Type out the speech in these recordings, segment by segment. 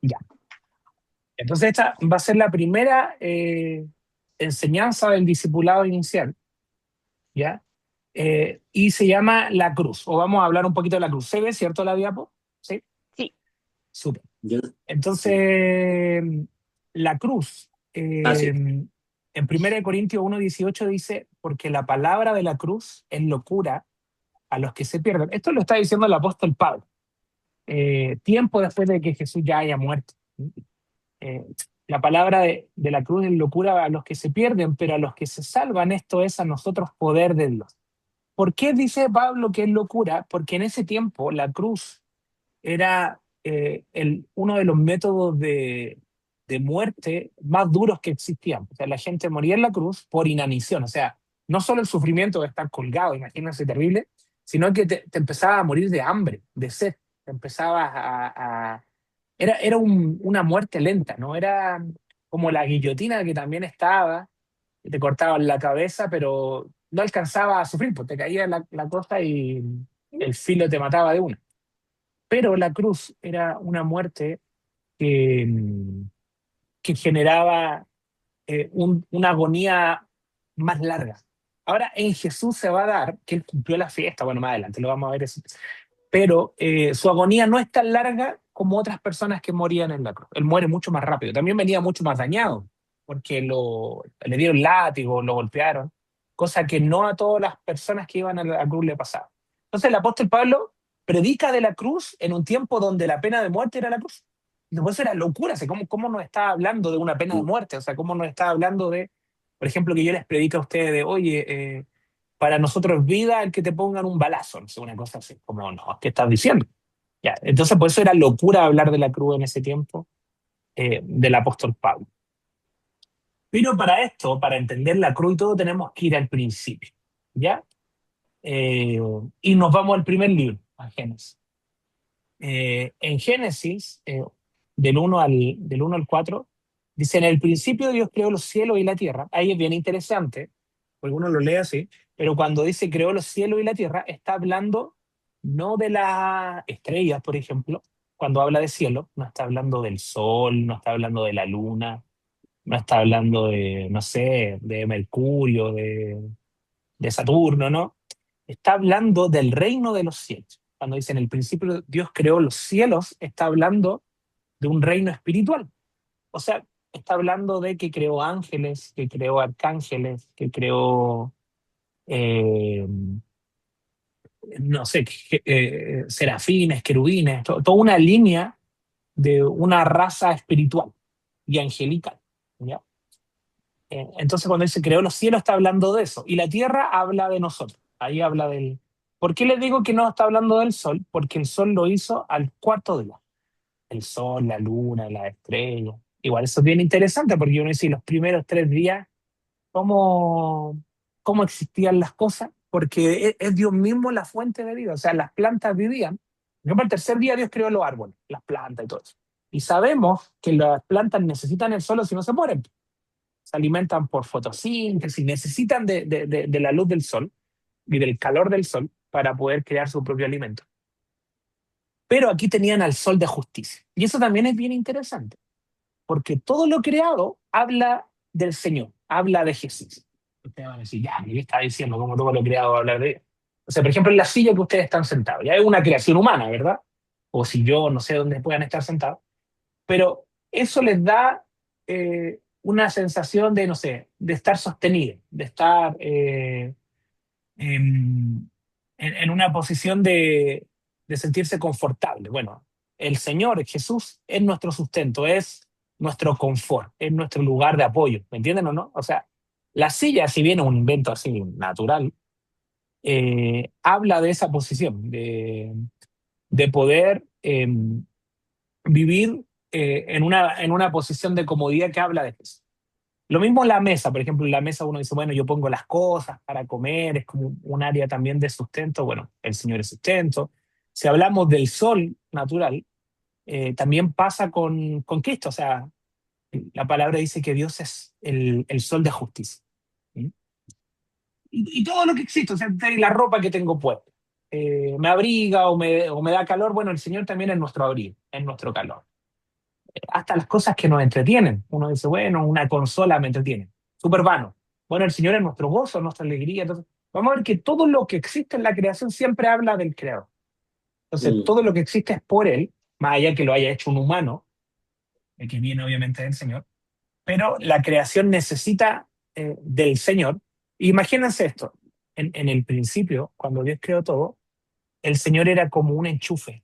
Ya. Entonces esta va a ser la primera enseñanza del discipulado inicial, ¿ya? Y se llama la cruz, o vamos a hablar un poquito de la cruz. ¿Se ve, cierto, la diapo? Sí, Sí. súper. Yo, sí. Entonces, la cruz, Ah, sí. en 1 Corintios 1:18 dice, porque la palabra de la cruz es locura a los que se pierden. Esto lo está diciendo el apóstol Pablo, tiempo después de que Jesús ya haya muerto. Eh, la palabra de la cruz es locura a los que se pierden, pero a los que se salvan, esto es a nosotros poder de Dios. ¿Por qué dice Pablo que es locura? Porque en ese tiempo la cruz era uno de los métodos de muerte más duros que existían. O sea, la gente moría en la cruz por inanición. O sea, no solo el sufrimiento de estar colgado, imagínense terrible, sino que te empezaba a morir de hambre, de sed. Te empezabas era una muerte lenta, ¿no? Era como la guillotina que también estaba, que te cortaban la cabeza, pero no alcanzaba a sufrir, porque te caía la cosa y el filo te mataba de una. Pero la cruz era una muerte que, que generaba una agonía más larga. Ahora en Jesús se va a dar que él cumplió la fiesta, bueno, más adelante lo vamos a ver eso, pero su agonía no es tan larga como otras personas que morían en la cruz. Él muere mucho más rápido, también venía mucho más dañado, porque le dieron látigo, lo golpearon, cosa que no a todas las personas que iban a la cruz le pasaba. Entonces el apóstol Pablo predica de la cruz en un tiempo donde la pena de muerte era la cruz. Y después era locura, o sea, ¿cómo nos está hablando de una pena de muerte? O sea, ¿cómo nos está hablando de, por ejemplo, que yo les predico a ustedes de, oye, para nosotros es vida el que te pongan un balazo, no sé, una cosa así, como, no, ¿qué estás diciendo? Ya, entonces por eso era locura hablar de la cruz en ese tiempo del apóstol Pablo. Pero para esto, para entender la cruz y todo, tenemos que ir al principio, ¿ya? Y nos vamos al primer libro, a Génesis. En Génesis, del 1 al 4, dice, en el principio Dios creó los cielos y la tierra. Ahí es bien interesante, porque uno lo lee así, pero cuando dice creó los cielos y la tierra, está hablando no de las estrellas, por ejemplo, cuando habla de cielo, no está hablando del sol, no está hablando de la luna, no está hablando de, no sé, de Mercurio, de Saturno, ¿no? Está hablando del reino de los cielos. Cuando dice en el principio Dios creó los cielos, está hablando de un reino espiritual. O sea, está hablando de que creó ángeles, que creó arcángeles, que creó, eh, no sé, serafines, querubines, toda una línea de una raza espiritual y angelical. ¿Ya? Entonces, cuando dice creó los cielos, está hablando de eso. Y la tierra habla de nosotros. Ahí habla del. ¿Por qué les digo que no está hablando del sol? Porque el sol lo hizo al cuarto día. El sol, la luna, las estrellas. Igual eso es bien interesante porque uno dice los primeros 3 días, ¿cómo, cómo existían las cosas? Porque es Dios mismo la fuente de vida. O sea, las plantas vivían. Por ejemplo, el tercer día Dios creó los árboles, las plantas y todo eso. Y sabemos que las plantas necesitan el sol o si no se mueren, se alimentan por fotosíntesis, necesitan de la luz del sol y del calor del sol para poder crear su propio alimento. Pero aquí tenían al sol de justicia. Y eso también es bien interesante, porque todo lo creado habla del Señor, habla de Jesús. Ustedes van a decir, ya, ¿qué está diciendo? ¿Cómo todo lo creado va a hablar de él? O sea, por ejemplo, en la silla que ustedes están sentados, ya es una creación humana, ¿verdad? O si yo no sé dónde puedan estar sentados, pero eso les da una sensación de, no sé, de estar sostenido, de estar en una posición de sentirse confortable. Bueno, el Señor, Jesús, es nuestro sustento, es nuestro confort, es nuestro lugar de apoyo, ¿me entienden o no? O sea, la silla, si bien es un invento así natural, habla de esa posición, de poder vivir en una posición de comodidad que habla de eso. Lo mismo la mesa, por ejemplo, en la mesa uno dice, bueno, yo pongo las cosas para comer, es como un área también de sustento, bueno, el Señor es sustento. Si hablamos del sol natural, también pasa con Cristo, o sea, la palabra dice que Dios es el sol de justicia. ¿Sí? Y todo lo que existe, o sea, la ropa que tengo puesta, me abriga o me da calor, bueno, el Señor también es nuestro abrigo, es nuestro calor. hasta las cosas que nos entretienen. Uno dice, bueno, una consola me entretiene. Súper vano. Bueno, el Señor es nuestro gozo, nuestra alegría. Entonces, vamos a ver que todo lo que existe en la creación siempre habla del Creador. Entonces, mm, todo lo que existe es por Él, más allá que lo haya hecho un humano, el que viene obviamente del Señor, pero la creación necesita del Señor. Imagínense esto, en el principio, cuando Dios creó todo, el Señor era como un enchufe.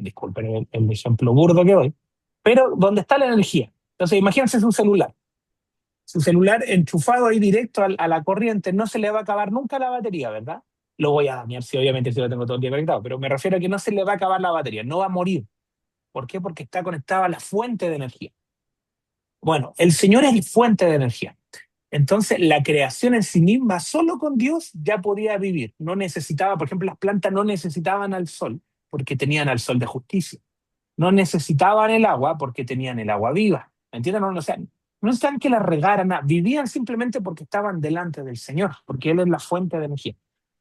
Disculpen el ejemplo burdo que doy, pero donde está la energía. Entonces, imagínense su celular. Su celular enchufado ahí directo a la corriente, no se le va a acabar nunca la batería, ¿verdad? Lo voy a dañar, sí, obviamente, si lo tengo todo el día conectado, pero me refiero a que no se le va a acabar la batería, no va a morir. ¿Por qué? Porque está conectado a la fuente de energía. Bueno, el Señor es fuente de energía. Entonces, la creación en sí misma, solo con Dios ya podía vivir. No necesitaba, por ejemplo, las plantas no necesitaban al sol porque tenían al sol de justicia. No necesitaban el agua porque tenían el agua viva. ¿Me entienden? No, o sea, no necesitaban que la regaran, nada. Vivían simplemente porque estaban delante del Señor, porque Él es la fuente de energía.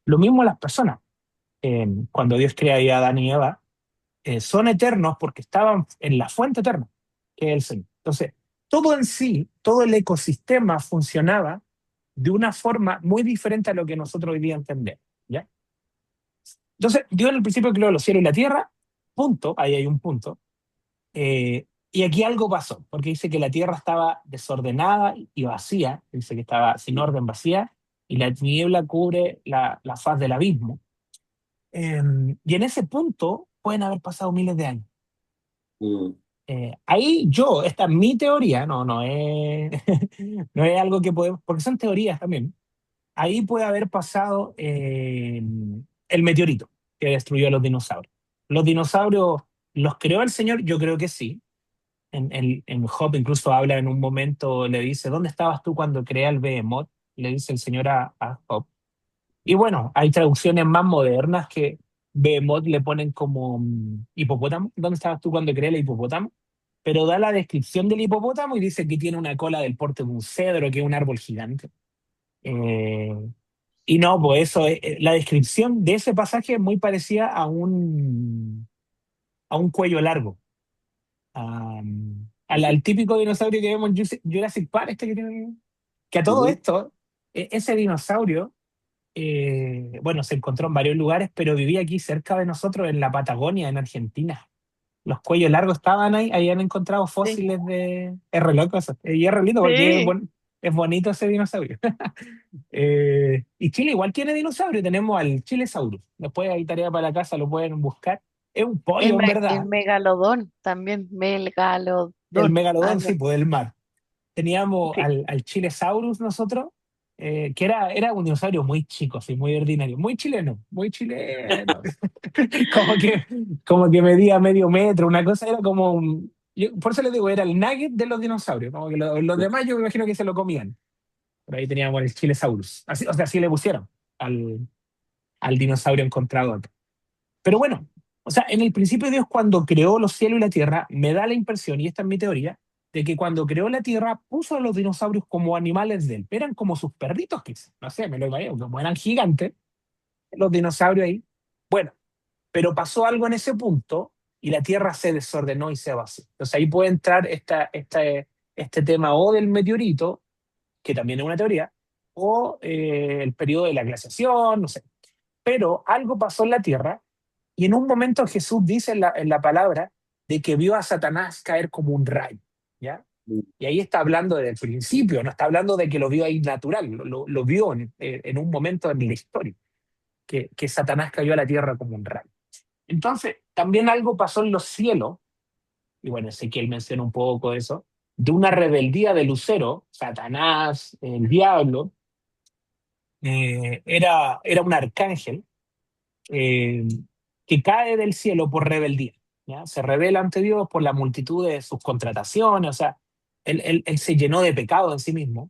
Lo mismo las personas. Cuando Dios crea a Adán y Eva, son eternos porque estaban en la fuente eterna, que es el Señor. Entonces, todo en sí, todo el ecosistema funcionaba de una forma muy diferente a lo que nosotros hoy día entendemos, ¿ya? Entonces, Dios en el principio creó los cielos y la tierra, punto, ahí hay un punto, y aquí algo pasó, porque dice que la tierra estaba desordenada y vacía, dice que estaba sin orden, vacía, y la niebla cubre la faz del abismo. Y en ese punto pueden haber pasado miles de años. mm, Ahí yo, esta es mi teoría, no es, no es algo que podemos, porque son teorías también. Ahí puede haber pasado el meteorito que destruyó a los dinosaurios. ¿Los dinosaurios los creó el Señor? Yo creo que sí. En Job incluso habla en un momento, le dice, ¿dónde estabas tú cuando creé al Behemoth? Le dice el Señor a Job. Y bueno, hay traducciones más modernas que Behemoth le ponen como hipopótamo. ¿Dónde estabas tú cuando creé el hipopótamo? Pero da la descripción del hipopótamo y dice que tiene una cola del porte de un cedro, que es un árbol gigante. Eh, y no, pues eso, la descripción de ese pasaje es muy parecida a un cuello largo, al típico dinosaurio que vemos en Jurassic Park, este que tiene. Que a todo ujú. esto, ese dinosaurio, bueno, se encontró en varios lugares, pero vivía aquí cerca de nosotros, en la Patagonia, en Argentina. Los cuellos largos estaban ahí han encontrado Sí, fósiles de. Es re loco eso. Y es re lindo porque sí, es bonito ese dinosaurio. Y Chile igual tiene dinosaurio, tenemos al Chilesaurus. Después hay tarea para la casa, lo pueden buscar. Es un pollo, en el verdad. megalodón también, megalodón. El megalodón, Algo sí, así. pues del mar. Teníamos Sí. al Chilesaurus nosotros, que era un dinosaurio muy chico, sí, muy ordinario, muy chileno, muy chileno. como que, como que medía medio metro, una cosa era como por eso les digo, era el nugget de los dinosaurios, como que los demás yo me imagino que se lo comían. Por ahí teníamos el Chilesaurus. Así, o sea, así le pusieron al dinosaurio encontrado. Pero bueno, o sea, en el principio Dios cuando creó los cielos y la tierra, me da la impresión, y esta es mi teoría, de que cuando creó la tierra puso a los dinosaurios como animales de él. Eran como sus perritos, quizás. No sé, me lo imagino, como eran gigantes, los dinosaurios ahí. Bueno, pero pasó algo en ese punto y la tierra se desordenó y se vació. Entonces ahí puede entrar este tema o del meteorito, que también es una teoría, o el periodo de la glaciación, no sé. Pero algo pasó en la tierra y en un momento Jesús dice en la palabra de que vio a Satanás caer como un rayo, ¿ya? Y ahí está hablando del principio, no está hablando de que lo vio ahí natural, lo vio en un momento en la historia, que Satanás cayó a la tierra como un rayo. Entonces, también algo pasó en los cielos, y bueno, Ezequiel menciona un poco de eso, de una rebeldía de Lucero, Satanás, el diablo, era un arcángel eh, que cae del cielo por rebeldía. ¿Ya? Se rebela ante Dios por la multitud de sus contrataciones, o sea, él se llenó de pecado en sí mismo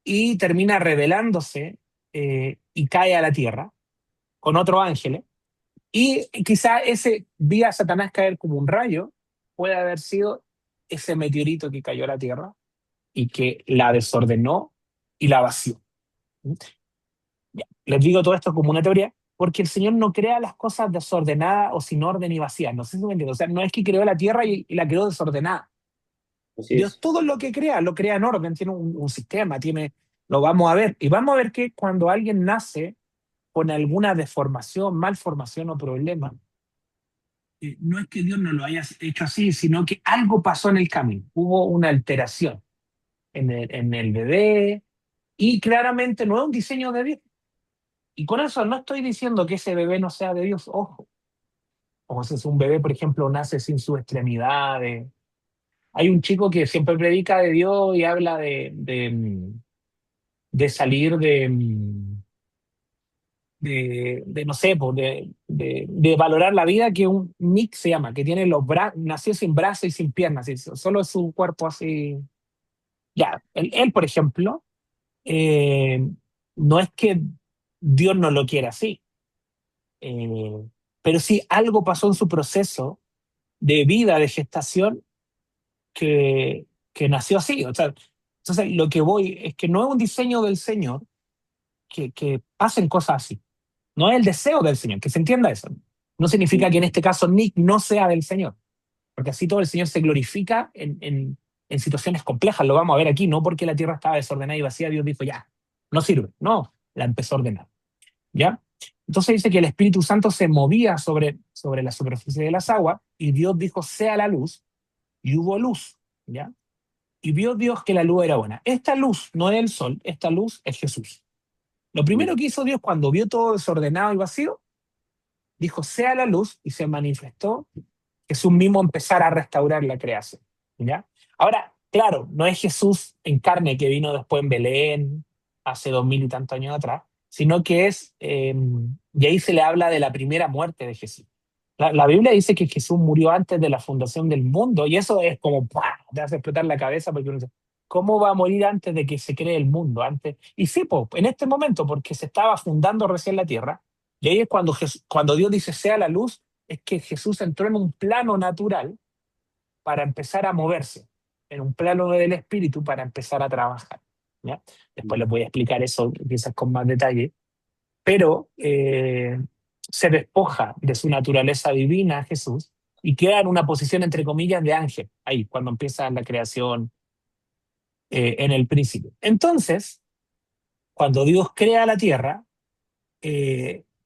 y termina rebelándose y cae a la tierra con otros ángeles. Y quizá ese vía a Satanás caer como un rayo puede haber sido ese meteorito que cayó a la tierra y que la desordenó y la vació. Ya. Les digo todo esto como una teoría, porque el Señor no crea las cosas desordenadas o sin orden y vacías. No sé si me entiendes. O sea, no es que creó la tierra y la creó desordenada. Así Dios es. todo lo crea en orden, tiene un sistema, lo vamos a ver. Y vamos a ver que cuando alguien nace con alguna deformación, malformación o problema, no es que Dios no lo haya hecho así, sino que algo pasó en el camino. Hubo una alteración en el bebé y claramente no es un diseño de Dios. Y con eso no estoy diciendo que ese bebé no sea de Dios, ojo. O sea, si un bebé, por ejemplo, nace sin sus extremidades. Hay un chico que siempre predica de Dios y habla de salir no sé, pues, de valorar la vida, que un Nick se llama, que tiene nació sin brazos y sin piernas, solo su cuerpo así. Ya, él, por ejemplo, eh, no es que Dios no lo quiera así, eh, pero sí algo pasó en su proceso de vida, de gestación, que nació así. O sea, entonces lo que voy es que no es un diseño del Señor que pasen cosas así. No es el deseo del Señor, que se entienda eso. No significa que en este caso Nick no sea del Señor, porque así todo el Señor se glorifica en situaciones complejas. Lo vamos a ver aquí, no porque la tierra estaba desordenada y vacía, Dios dijo, ya, no sirve. No, la empezó a ordenar. ¿Ya? Entonces dice que el Espíritu Santo se movía sobre la superficie de las aguas y Dios dijo, sea la luz, y hubo luz. ¿Ya? Y vio Dios que la luz era buena. Esta luz no es el sol, esta luz es Jesús. Lo primero que hizo Dios cuando vio todo desordenado y vacío, dijo, sea la luz, y se manifestó Jesús mismo empezar a restaurar la creación. ¿Ya? Ahora, claro, no es Jesús en carne que vino después en Belén, hace 2000 y tantos años atrás, sino que y ahí se le habla de la primera muerte de Jesús. La Biblia dice que Jesús murió antes de la fundación del mundo, y eso es como, ¡pua!, te hace explotar la cabeza porque uno dice, ¿cómo va a morir antes de que se cree el mundo? Antes. Y sí, po, en este momento, porque se estaba fundando recién la tierra, y ahí es cuando Dios dice sea la luz, es que Jesús entró en un plano natural para empezar a moverse, en un plano del espíritu para empezar a trabajar. ¿Ya? Después les voy a explicar eso quizás con más detalle, pero se despoja de su naturaleza divina Jesús y queda en una posición, entre comillas, de ángel, ahí, cuando empieza la creación en el principio. Entonces, cuando Dios crea la tierra,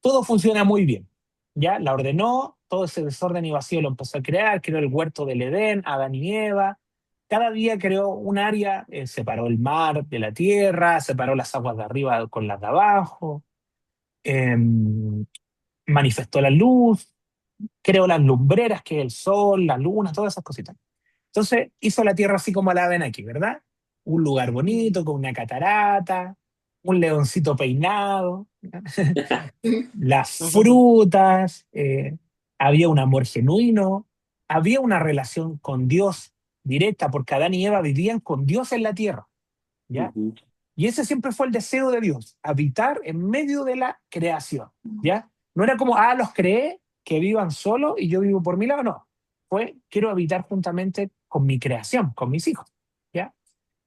todo funciona muy bien. ¿Ya? La ordenó, todo ese desorden y vacío lo empezó a crear, creó el huerto del Edén, Adán y Eva. Cada día creó un área, separó el mar de la tierra, separó las aguas de arriba con las de abajo, eh, manifestó la luz, creó las lumbreras, que es el sol, la luna, todas esas cositas. Entonces hizo la tierra así como la ven aquí, ¿verdad? Un lugar bonito, con una catarata, un leoncito peinado, las frutas, había un amor genuino, había una relación con Dios directa, porque Adán y Eva vivían con Dios en la tierra, ¿ya? Ujú. Y ese siempre fue el deseo de Dios, habitar en medio de la creación, ¿ya? No era como, los creé, que vivan solo y yo vivo por mi lado, no. Fue, quiero habitar juntamente con mi creación, con mis hijos, ¿ya?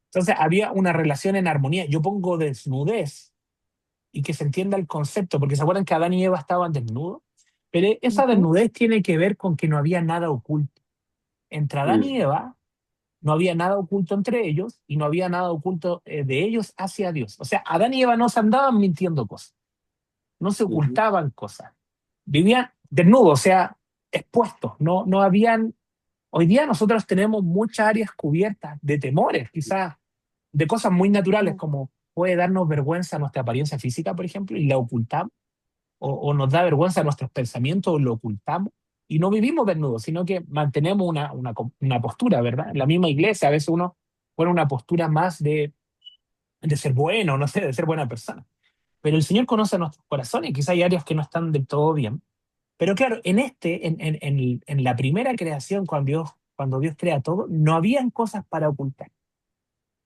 Entonces había una relación en armonía. Yo pongo desnudez y que se entienda el concepto, porque se acuerdan que Adán y Eva estaban desnudos, pero esa Ujú. desnudez tiene que ver con que no había nada oculto. Entre Adán y Mm, Eva no había nada oculto entre ellos y no había nada oculto de ellos hacia Dios. O sea, Adán y Eva no se andaban mintiendo cosas, no se ujú. ocultaban cosas, vivían desnudos, o sea, expuestos, no habían. Hoy día nosotros tenemos muchas áreas cubiertas de temores, quizás de cosas muy naturales, como puede darnos vergüenza nuestra apariencia física, por ejemplo, y la ocultamos, o nos da vergüenza nuestros pensamientos, o lo ocultamos, y no vivimos desnudos, sino que mantenemos una postura, ¿verdad? En la misma iglesia a veces uno pone una postura más de ser bueno, no sé, de ser buena persona. Pero el Señor conoce nuestros corazones, y quizás hay áreas que no están del todo bien. Pero claro, en la primera creación, cuando Dios crea todo, no habían cosas para ocultar.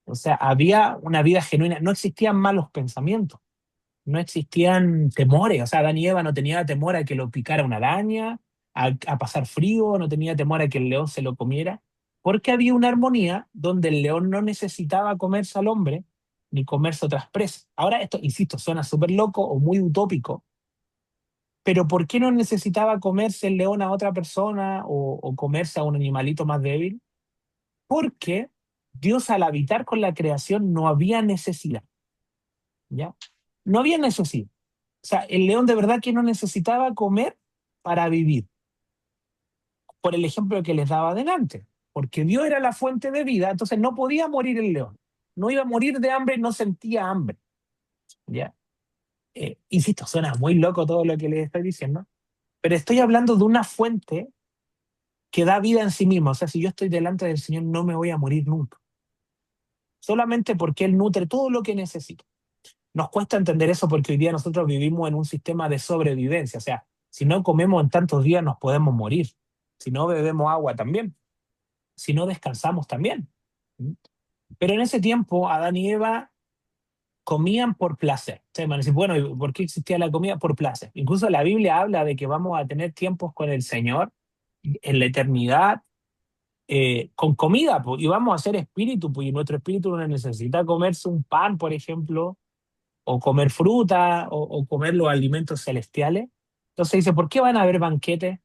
O sea, había una vida genuina, no existían malos pensamientos, no existían temores. O sea, Adán y Eva no tenía temor a que lo picara una araña, a pasar frío, no tenía temor a que el león se lo comiera, porque había una armonía donde el león no necesitaba comerse al hombre ni comerse otras presas. Ahora, esto, insisto, suena súper loco o muy utópico, Pero ¿por qué no necesitaba comerse el león a otra persona o comerse a un animalito más débil? Porque Dios, al habitar con la creación, no había necesidad, ¿ya? No había necesidad. O sea, el león de verdad que no necesitaba comer para vivir, por el ejemplo que les daba adelante, porque Dios era la fuente de vida, entonces no podía morir el león. No iba a morir de hambre, no sentía hambre, ¿ya? Insisto, suena muy loco todo lo que les estoy diciendo, pero estoy hablando de una fuente que da vida en sí misma. O sea, si yo estoy delante del Señor, no me voy a morir nunca, solamente porque Él nutre todo lo que necesito. Nos cuesta entender eso porque hoy día nosotros vivimos en un sistema de sobrevivencia. O sea, si no comemos en tantos días nos podemos morir. Si no bebemos agua también. Si no descansamos también. ¿Mm? Pero en ese tiempo Adán y Eva comían por placer. Ustedes van a decir, bueno, ¿y por qué existía la comida? Por placer. Incluso la Biblia habla de que vamos a tener tiempos con el Señor en la eternidad, con comida, pues, y vamos a ser espíritu, pues, y nuestro espíritu no necesita comerse un pan, por ejemplo, o comer fruta, o comer los alimentos celestiales. Entonces dice, ¿por qué van a haber banquetes?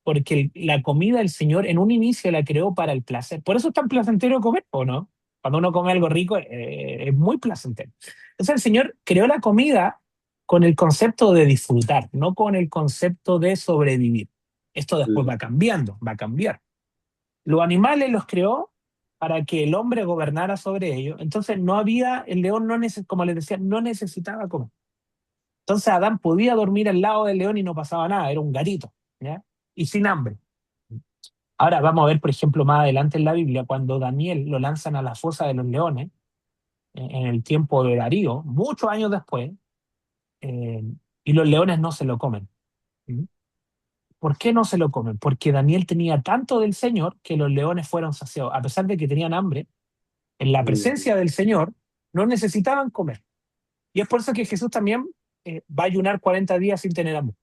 Porque la comida el Señor en un inicio la creó para el placer. Por eso es tan placentero comer, ¿o no? Cuando uno come algo rico, es muy placentero. Entonces el Señor creó la comida con el concepto de disfrutar, no con el concepto de sobrevivir. Esto después va cambiando, va a cambiar. Los animales los creó para que el hombre gobernara sobre ellos. Entonces no había, el león no como les decía, no necesitaba comer. Entonces Adán podía dormir al lado del león y no pasaba nada, era un gatito, ¿ya? Y sin hambre. Ahora vamos a ver, por ejemplo, más adelante en la Biblia, cuando Daniel lo lanzan a la fosa de los leones, en el tiempo de Darío, muchos años después, eh, y los leones no se lo comen. ¿Mm? ¿Por qué no se lo comen? Porque Daniel tenía tanto del Señor que los leones fueron saciados. A pesar de que tenían hambre, en la presencia del Señor no necesitaban comer. Y es por eso que Jesús también va a ayunar 40 días sin tener hambre,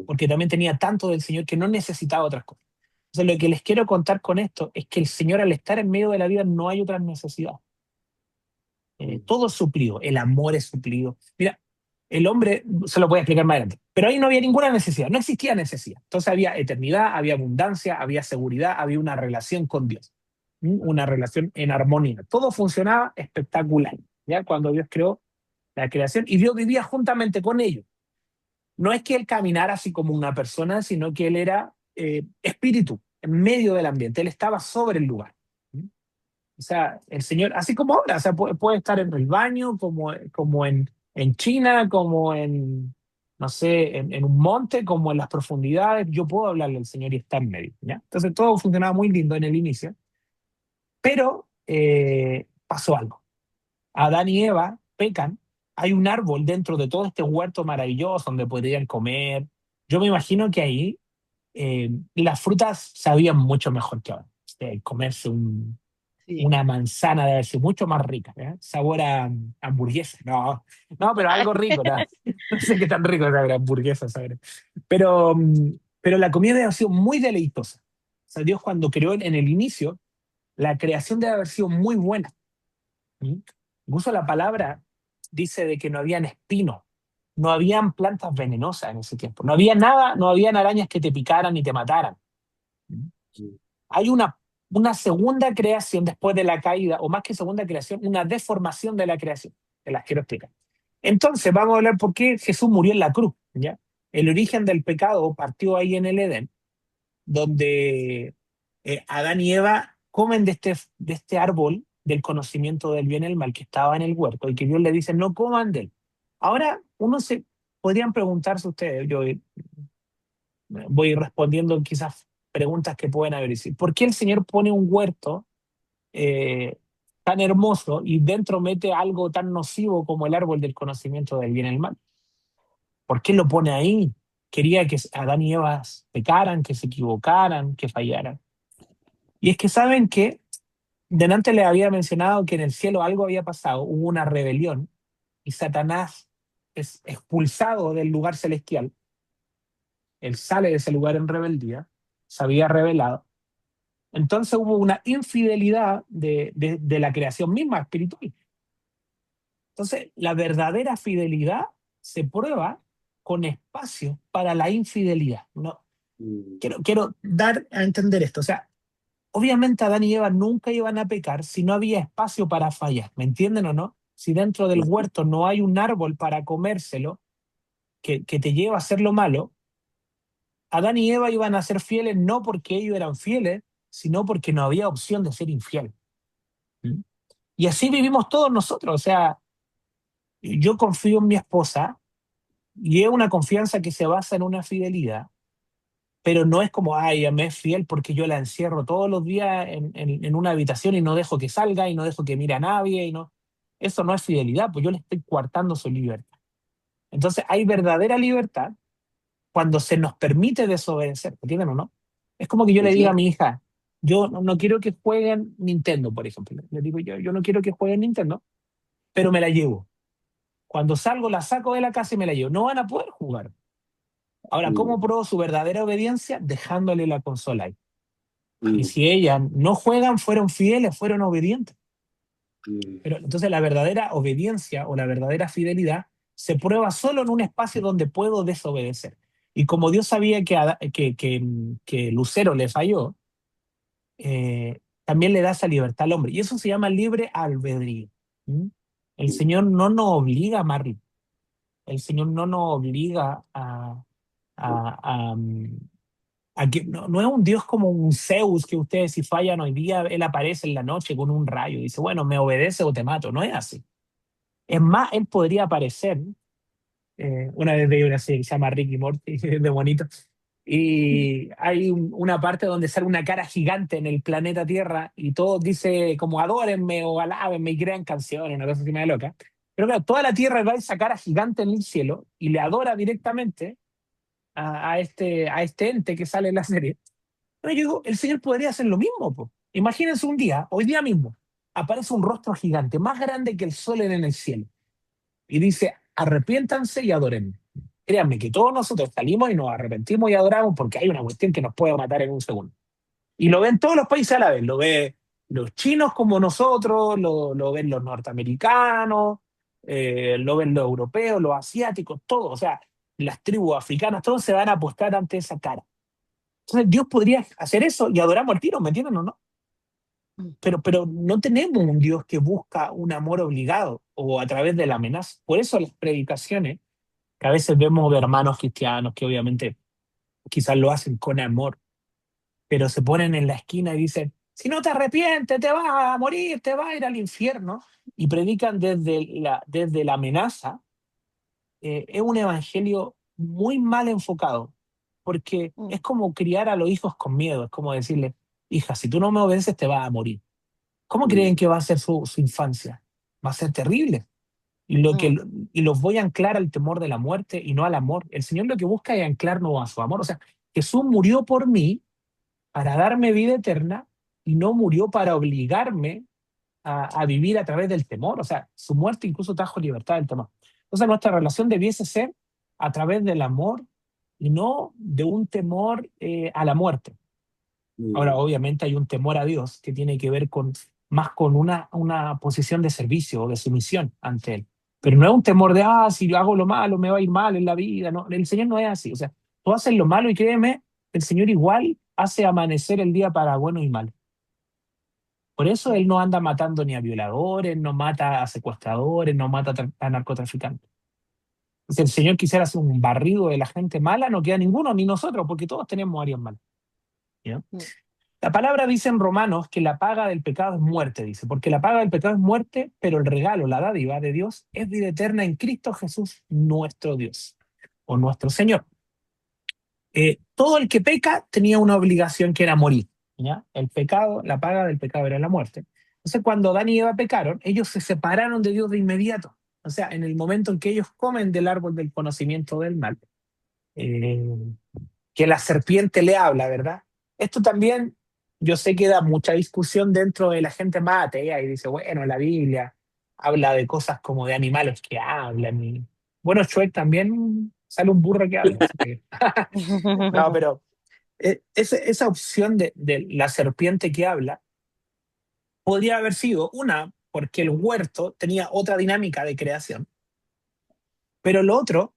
porque también tenía tanto del Señor que no necesitaba otras cosas. Entonces, lo que les quiero contar con esto es que el Señor, al estar en medio de la vida, no hay otras necesidades. Todo es suplido, el amor es suplido. Mira, el hombre, se lo voy a explicar más adelante, pero ahí no había ninguna necesidad, no existía necesidad. Entonces había eternidad, había abundancia, había seguridad, había una relación con Dios, una relación en armonía. Todo funcionaba espectacular, ¿ya? Cuando Dios creó la creación y Dios vivía juntamente con ellos. No es que Él caminara así como una persona, sino que Él era espíritu en medio del ambiente, Él estaba sobre el lugar. O sea, el Señor, así como ahora, o sea, puede estar en el baño, como en China, como en, no sé, en un monte, como en las profundidades. Yo puedo hablarle al Señor y está en medio, ¿ya? Entonces todo funcionaba muy lindo en el inicio, pero pasó algo. Adán y Eva pecan, hay un árbol dentro de todo este huerto maravilloso donde podrían comer. Yo me imagino que ahí las frutas sabían mucho mejor que ahora. Comerse Sí. una manzana debe ser mucho más rica, ¿eh? Sabor a hamburguesa. No, no, pero algo rico, ¿no? No sé qué tan rico es la hamburguesa, ¿sabes? Pero, pero la comida debe haber sido muy deleitosa. O sea, Dios cuando creó en el inicio, la creación debe haber sido muy buena. ¿Mm? Incluso la palabra dice de que no habían espinos, no habían plantas venenosas en ese tiempo, no había nada, no habían arañas que te picaran y te mataran. ¿Mm? Hay una segunda creación después de la caída, o más que segunda creación, una deformación de la creación. Te las quiero explicar. Entonces, vamos a hablar por qué Jesús murió en la cruz, ¿ya? El origen del pecado partió ahí en el Edén, donde Adán y Eva comen de este árbol del conocimiento del bien y el mal que estaba en el huerto y que Dios le dice, no coman de él. Ahora, podrían preguntarse ustedes, yo voy respondiendo quizás preguntas que pueden haber. ¿Por qué el Señor pone un huerto eh, tan hermoso y dentro mete algo tan nocivo como el árbol del conocimiento del bien y el mal? ¿Por qué lo pone ahí? Quería que Adán y Eva pecaran, que se equivocaran, que fallaran. Y es que saben que delante les había mencionado que en el cielo algo había pasado, hubo una rebelión y Satanás es expulsado del lugar celestial. Él sale de ese lugar en rebeldía, se había rebelado. Entonces hubo una infidelidad de la creación misma espiritual. Entonces, la verdadera fidelidad se prueba con espacio para la infidelidad. No, mm, quiero dar a entender esto. O sea, obviamente Adán y Eva nunca iban a pecar si no había espacio para fallar. ¿Me entienden o no? Si dentro del ujú, huerto no hay un árbol para comérselo que te lleva a hacer lo malo, Adán y Eva iban a ser fieles no porque ellos eran fieles, sino porque no había opción de ser infiel. ¿Mm? Y así vivimos todos nosotros. O sea, yo confío en mi esposa y es una confianza que se basa en una fidelidad, pero no es como, ay, ella me es fiel porque yo la encierro todos los días en una habitación y no dejo que salga y no dejo que mire a nadie y no. Eso no es fidelidad, pues yo le estoy coartando su libertad. Entonces hay verdadera libertad cuando se nos permite desobedecer, ¿entienden o no? Es como que yo le diga a sí, mi hija, yo no quiero que jueguen Nintendo, por ejemplo. Le digo yo no quiero que jueguen Nintendo, pero me la llevo. Cuando salgo, la saco de la casa y me la llevo. No van a poder jugar. Ahora, ¿cómo mm, pruebo su verdadera obediencia? Dejándole la consola ahí. Y mm, si ellas no juegan, fueron fieles, fueron obedientes. mm, Pero entonces la verdadera obediencia o la verdadera fidelidad se prueba solo en un espacio donde puedo desobedecer. Y como Dios sabía que Lucero le falló, también le da esa libertad al hombre. Y eso se llama libre albedrío. ¿Mm? El mm, Señor no nos obliga a amar. El Señor no nos obliga a, a, que no es un Dios como un Zeus que ustedes si fallan hoy día, Él aparece en la noche con un rayo y dice, bueno, me obedece o te mato. No es así. Es más, Él podría aparecer, una vez veía una serie que se llama Ricky Morty, de bonito, y hay una parte donde sale una cara gigante en el planeta Tierra y todos dice como adórenme o alábenme y crean canciones, una cosa así me da loca. Pero claro, toda la Tierra va a esa cara gigante en el cielo y le adora directamente a este ente que sale en la serie. Pero yo digo, el Señor podría hacer lo mismo, po. Imagínense un día, hoy día mismo, aparece un rostro gigante, más grande que el sol en el cielo, y dice, arrepiéntanse y adoren. Créanme que todos nosotros salimos y nos arrepentimos y adoramos porque hay una cuestión que nos puede matar en un segundo. Y lo ven todos los países a la vez, lo ven los chinos como nosotros, lo ven los norteamericanos, lo ven los europeos, los asiáticos, todos, o sea, las tribus africanas, todos se van a apostar ante esa cara. Entonces Dios podría hacer eso y adoramos al tiro, ¿me entienden o no? Pero no tenemos un Dios que busca un amor obligado o a través de la amenaza. Por eso las predicaciones, que a veces vemos de hermanos cristianos que obviamente quizás lo hacen con amor, pero se ponen en la esquina y dicen, si no te arrepientes, te vas a morir, te vas a ir al infierno, y predican desde la amenaza. Es un evangelio muy mal enfocado, porque es como criar a los hijos con miedo, es como decirle, hija, si tú no me obedeces, te vas a morir. ¿Cómo creen mm, que va a ser su infancia? Va a ser terrible. Y, lo que, y los voy a anclar al temor de la muerte y no al amor. El Señor lo que busca es anclarnos a su amor. O sea, Jesús murió por mí para darme vida eterna y no murió para obligarme a vivir a través del temor. O sea, su muerte incluso trajo libertad del temor. Entonces nuestra relación debiese ser a través del amor y no de un temor a la muerte. Ahora, mm, obviamente hay un temor a Dios que tiene que ver más con una posición de servicio o de sumisión ante Él. Pero no es un temor de, si yo hago lo malo, me va a ir mal en la vida. No, el Señor no es así. O sea, tú haces lo malo y créeme, el Señor igual hace amanecer el día para bueno y mal. Por eso Él no anda matando ni a violadores, no mata a secuestradores, no mata a narcotraficantes. Si el Señor quisiera hacer un barrido de la gente mala, no queda ninguno, ni nosotros, porque todos tenemos áreas malas. ¿Ya? La palabra dice en Romanos que la paga del pecado es muerte, dice, porque la paga del pecado es muerte, pero el regalo, la dádiva de Dios es vida eterna en Cristo Jesús, nuestro Dios o nuestro Señor. Todo el que peca tenía una obligación que era morir. ¿Ya? El pecado, la paga del pecado era la muerte. Entonces, cuando Adán y Eva pecaron, ellos se separaron de Dios de inmediato. O sea, en el momento en que ellos comen del árbol del conocimiento del mal, eh, que la serpiente le habla, ¿verdad? Esto también, yo sé que da mucha discusión dentro de la gente más atea y dice, bueno, la Biblia habla de cosas como de animales que hablan. Y bueno, Shrek también sale un burro que habla. Así que no, pero esa opción de la serpiente que habla podría haber sido una, porque el huerto tenía otra dinámica de creación, pero lo otro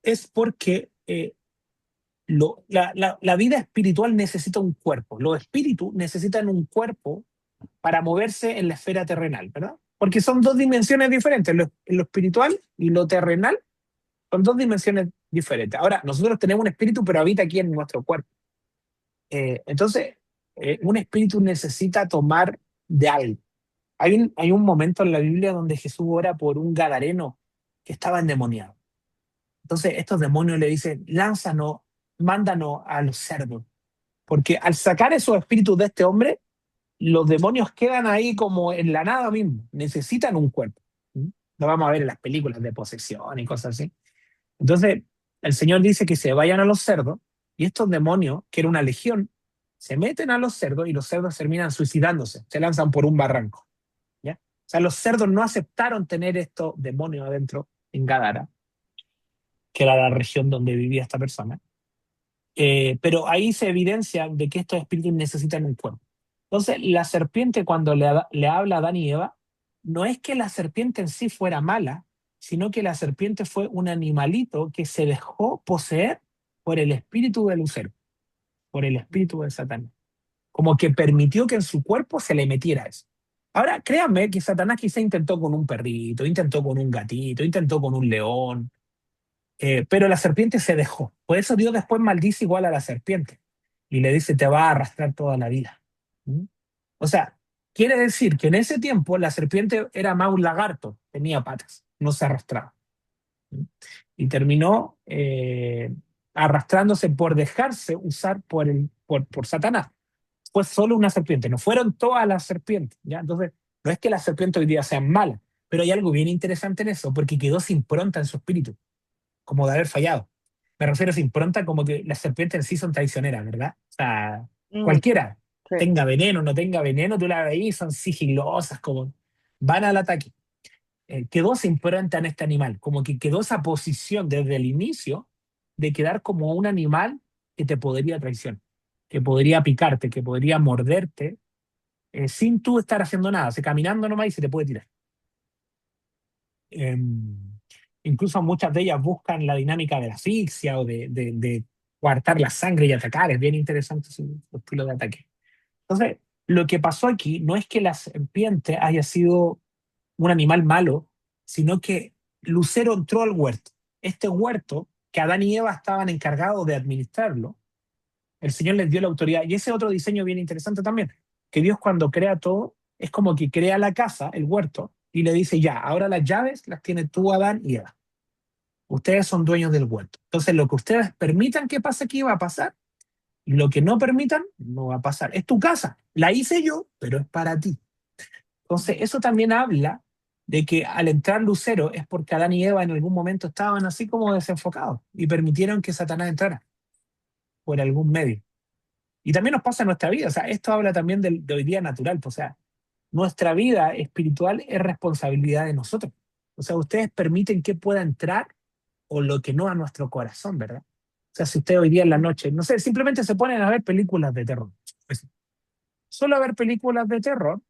es porque la vida espiritual necesita un cuerpo. Los espíritus necesitan un cuerpo para moverse en la esfera terrenal, ¿verdad? Porque son dos dimensiones diferentes. Lo espiritual y lo terrenal son dos dimensiones diferentes. Ahora, nosotros tenemos un espíritu, pero habita aquí en nuestro cuerpo. Entonces, un espíritu necesita tomar de algo. Hay un momento en la Biblia donde Jesús ora por un gadareno que estaba endemoniado. Entonces, estos demonios le dicen, lánzanos, mándanos a los cerdos. Porque al sacar esos espíritus de este hombre, los demonios quedan ahí como en la nada mismo. Necesitan un cuerpo. ¿Mm? Lo vamos a ver en las películas de posesión y cosas así. Entonces, el Señor dice que se vayan a los cerdos y estos demonios, que era una legión, se meten a los cerdos y los cerdos terminan suicidándose, se lanzan por un barranco. ¿Ya? O sea, los cerdos no aceptaron tener estos demonios adentro en Gadara, que era la región donde vivía esta persona. Pero ahí se evidencia de que estos espíritus necesitan un cuerpo. Entonces, la serpiente cuando le habla a Adán y Eva, no es que la serpiente en sí fuera mala, sino que la serpiente fue un animalito que se dejó poseer por el espíritu de Lucero, por el espíritu de Satanás. Como que permitió que en su cuerpo se le metiera eso. Ahora, créanme que Satanás quizá intentó con un perrito, intentó con un gatito, intentó con un león, pero la serpiente se dejó. Por eso Dios después maldice igual a la serpiente y le dice, te va a arrastrar toda la vida. ¿Mm? O sea, quiere decir que en ese tiempo la serpiente era más un lagarto, tenía patas, no se arrastraba. ¿Mm? Y terminó arrastrándose por dejarse usar por Satanás. Fue solo una serpiente, no fueron todas las serpientes. ¿Ya? Entonces, no es que las serpientes hoy día sean malas, pero hay algo bien interesante en eso, porque quedó sin pronta en su espíritu como de haber fallado. Me refiero a esa impronta como que las serpientes en sí son traicioneras, ¿verdad? O sea, Mm, cualquiera, sí. tenga veneno, no tenga veneno, tú la veis, son sigilosas, como van al ataque. Quedó esa impronta en este animal, como que quedó esa posición desde el inicio de quedar como un animal que te podría traicionar, que podría picarte, que podría morderte, sin tú estar haciendo nada, o sea, caminando nomás y se te puede tirar. Eh, Incluso muchas de ellas buscan la dinámica de la asfixia o de coartar la sangre y atacar. Es bien interesante su estilo de ataque. Entonces, lo que pasó aquí no es que la serpiente haya sido un animal malo, sino que Lucero entró al huerto. Este huerto, que Adán y Eva estaban encargados de administrarlo, el Señor les dio la autoridad. Y ese otro diseño bien interesante también, que Dios cuando crea todo, es como que crea la casa, el huerto, y le dice, ya, ahora las llaves las tiene tú, Adán y Eva. Ustedes son dueños del huerto. Entonces, lo que ustedes permitan que pase aquí va a pasar, y lo que no permitan no va a pasar. Es tu casa, la hice yo, pero es para ti. Entonces, eso también habla de que al entrar Lucero es porque Adán y Eva en algún momento estaban así como desenfocados y permitieron que Satanás entrara por algún medio. Y también nos pasa en nuestra vida, o sea, esto habla también de hoy día natural, pues, o sea, nuestra vida espiritual es responsabilidad de nosotros. O sea, ustedes permiten que pueda entrar o lo que no a nuestro corazón, ¿verdad? O sea, si usted hoy día en la noche, no sé, simplemente se ponen a ver películas de terror. Pues, solo a ver películas de terror,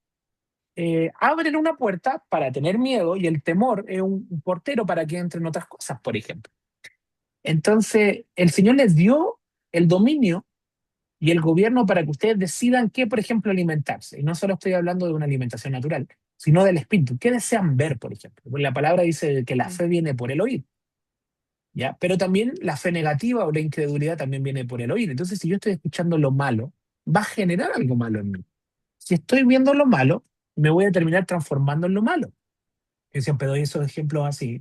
abren una puerta para tener miedo y el temor es un portero para que entren otras cosas, por ejemplo. Entonces, el Señor les dio el dominio y el gobierno para que ustedes decidan qué, por ejemplo, alimentarse. Y no solo estoy hablando de una alimentación natural, sino del espíritu. ¿Qué desean ver, por ejemplo? Porque la palabra dice que la fe viene por el oír, ¿ya? Pero también la fe negativa o la incredulidad también viene por el oír. Entonces, si yo estoy escuchando lo malo, va a generar algo malo en mí. Si estoy viendo lo malo, me voy a terminar transformando en lo malo. Yo siempre doy esos ejemplos así,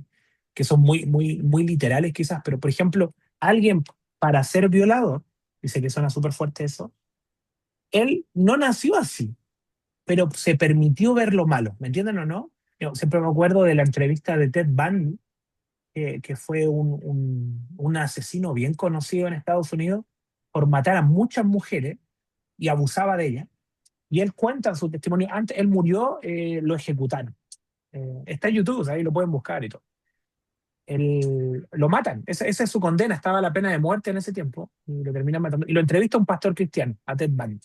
que son muy, muy, muy literales quizás, pero por ejemplo, alguien para ser violador, dice que suena súper fuerte eso, él no nació así, pero se permitió ver lo malo, ¿me entienden o no? Yo siempre me acuerdo de la entrevista de Ted Bundy, que fue un asesino bien conocido en Estados Unidos por matar a muchas mujeres y abusaba de ellas. Y él cuenta en su testimonio, antes él murió, lo ejecutaron. Está en YouTube, ahí lo pueden buscar y todo. Lo matan, esa es su condena, estaba la pena de muerte en ese tiempo, y lo terminan matando. Y lo entrevista un pastor cristiano, a Ted Bundy.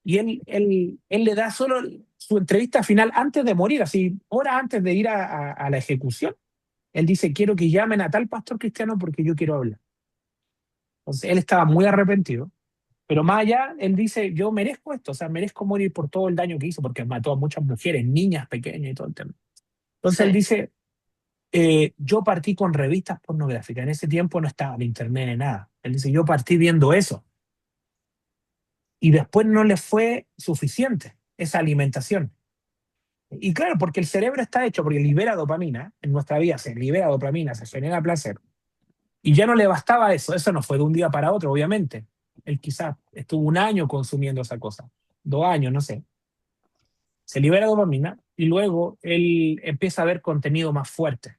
Y él le da solo su entrevista final antes de morir, así, horas antes de ir a la ejecución. él dice, quiero que llamen a tal pastor cristiano porque yo quiero hablar. Entonces, él estaba muy arrepentido, pero más allá, él dice, yo merezco esto, o sea, merezco morir por todo el daño que hizo, porque mató a muchas mujeres, niñas pequeñas y todo el tema. Entonces él Sí. dice, yo partí con revistas pornográficas, en ese tiempo no estaba el internet ni nada. Él dice, yo partí viendo eso, y después no le fue suficiente esa alimentación. Y claro, porque el cerebro está hecho, porque libera dopamina, en nuestra vida se libera dopamina, se genera placer, y ya no le bastaba eso no fue de un día para otro, obviamente. Él quizás estuvo un año consumiendo esa cosa, 2 años, no sé. Se libera dopamina y luego él empieza a ver contenido más fuerte.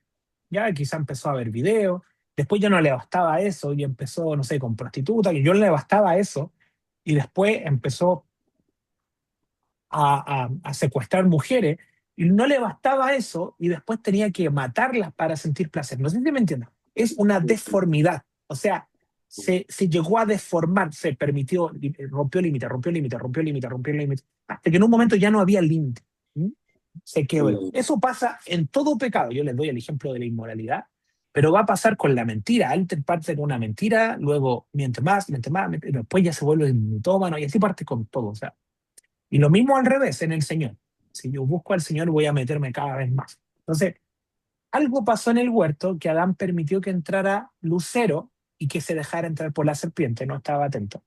Ya quizá empezó a ver videos, después ya no le bastaba eso y empezó, no sé, con prostitutas, y yo no le bastaba eso, y después empezó a secuestrar mujeres, y no le bastaba eso, y después tenía que matarlas para sentir placer. No sé si me entiendes. Es una deformidad. O sea, se llegó a deformar, se permitió, rompió límite, rompió límite, rompió límite, rompió límite, hasta que en un momento ya no había límite. ¿Mm? Se quebró. Eso pasa en todo pecado. Yo les doy el ejemplo de la inmoralidad, pero va a pasar con la mentira. Antes parte con una mentira, luego miente más, después ya se vuelve un mitómano, y así parte con todo. O sea, y lo mismo al revés en el Señor. Si yo busco al Señor, voy a meterme cada vez más. Entonces, algo pasó en el huerto que Adán permitió que entrara lucero y que se dejara entrar por la serpiente, no estaba atento.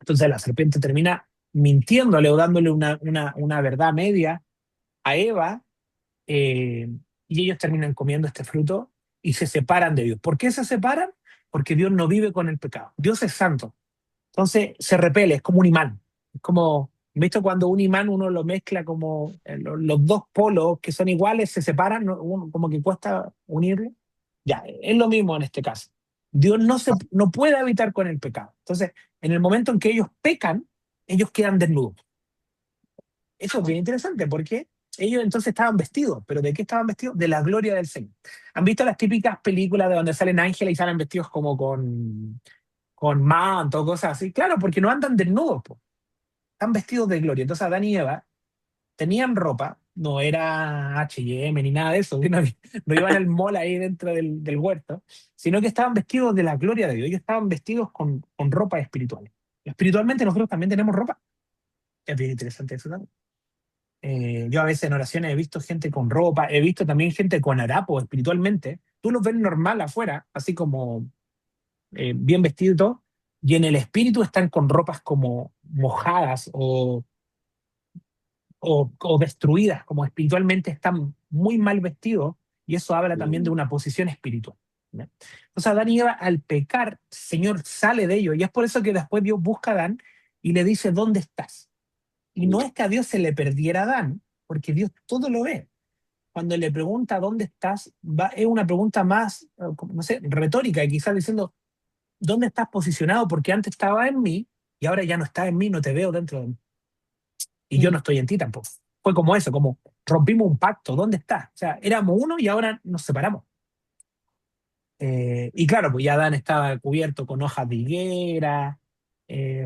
Entonces la serpiente termina mintiéndole o dándole una verdad media a Eva, eh, y ellos terminan comiendo este fruto y se separan de Dios. ¿Por qué se separan? Porque Dios no vive con el pecado. Dios es santo. Entonces se repele, es como un imán. Es como, ¿visto cuando un imán uno lo mezcla como los dos polos que son iguales se separan, ¿no? Como que cuesta unirlo? Ya, es lo mismo en este caso. Dios no puede habitar con el pecado. Entonces, en el momento en que ellos pecan, ellos quedan desnudos. Eso es bien interesante porque ellos entonces estaban vestidos, pero ¿de qué estaban vestidos? De la gloria del Señor. ¿Han visto las típicas películas de donde salen ángeles y salen vestidos como con manto, cosas así? Claro, porque no andan desnudos, po. Están vestidos de gloria. Entonces Adán y Eva tenían ropa, no era H&M ni nada de eso, no iban al mall ahí dentro del huerto, sino que estaban vestidos de la gloria de Dios. Ellos estaban vestidos con ropa espiritual. Espiritualmente nosotros también tenemos ropa. Es bien interesante eso también. Yo a veces en oraciones he visto gente con ropa, he visto también gente con harapo espiritualmente. Tú los ves normal afuera, así como bien vestido y todo, y en el espíritu están con ropas como mojadas o destruidas, como espiritualmente están muy mal vestidos, y eso habla también de una posición espiritual. ¿Ya? Entonces Adán y Eva, al pecar, el Señor sale de ellos, y es por eso que después Dios busca a Adán y le dice, ¿dónde estás? Y no es que a Dios se le perdiera a Adán, porque Dios todo lo ve. Cuando le pregunta dónde estás, es una pregunta más, no sé, retórica, y quizás diciendo, ¿dónde estás posicionado? Porque antes estaba en mí y ahora ya no estás en mí, no te veo dentro de mí. Y yo no Mm. estoy en ti tampoco. Fue como eso, como rompimos un pacto, ¿dónde estás? O sea, éramos uno y ahora nos separamos. Y claro, pues ya Adán estaba cubierto con hojas de higuera,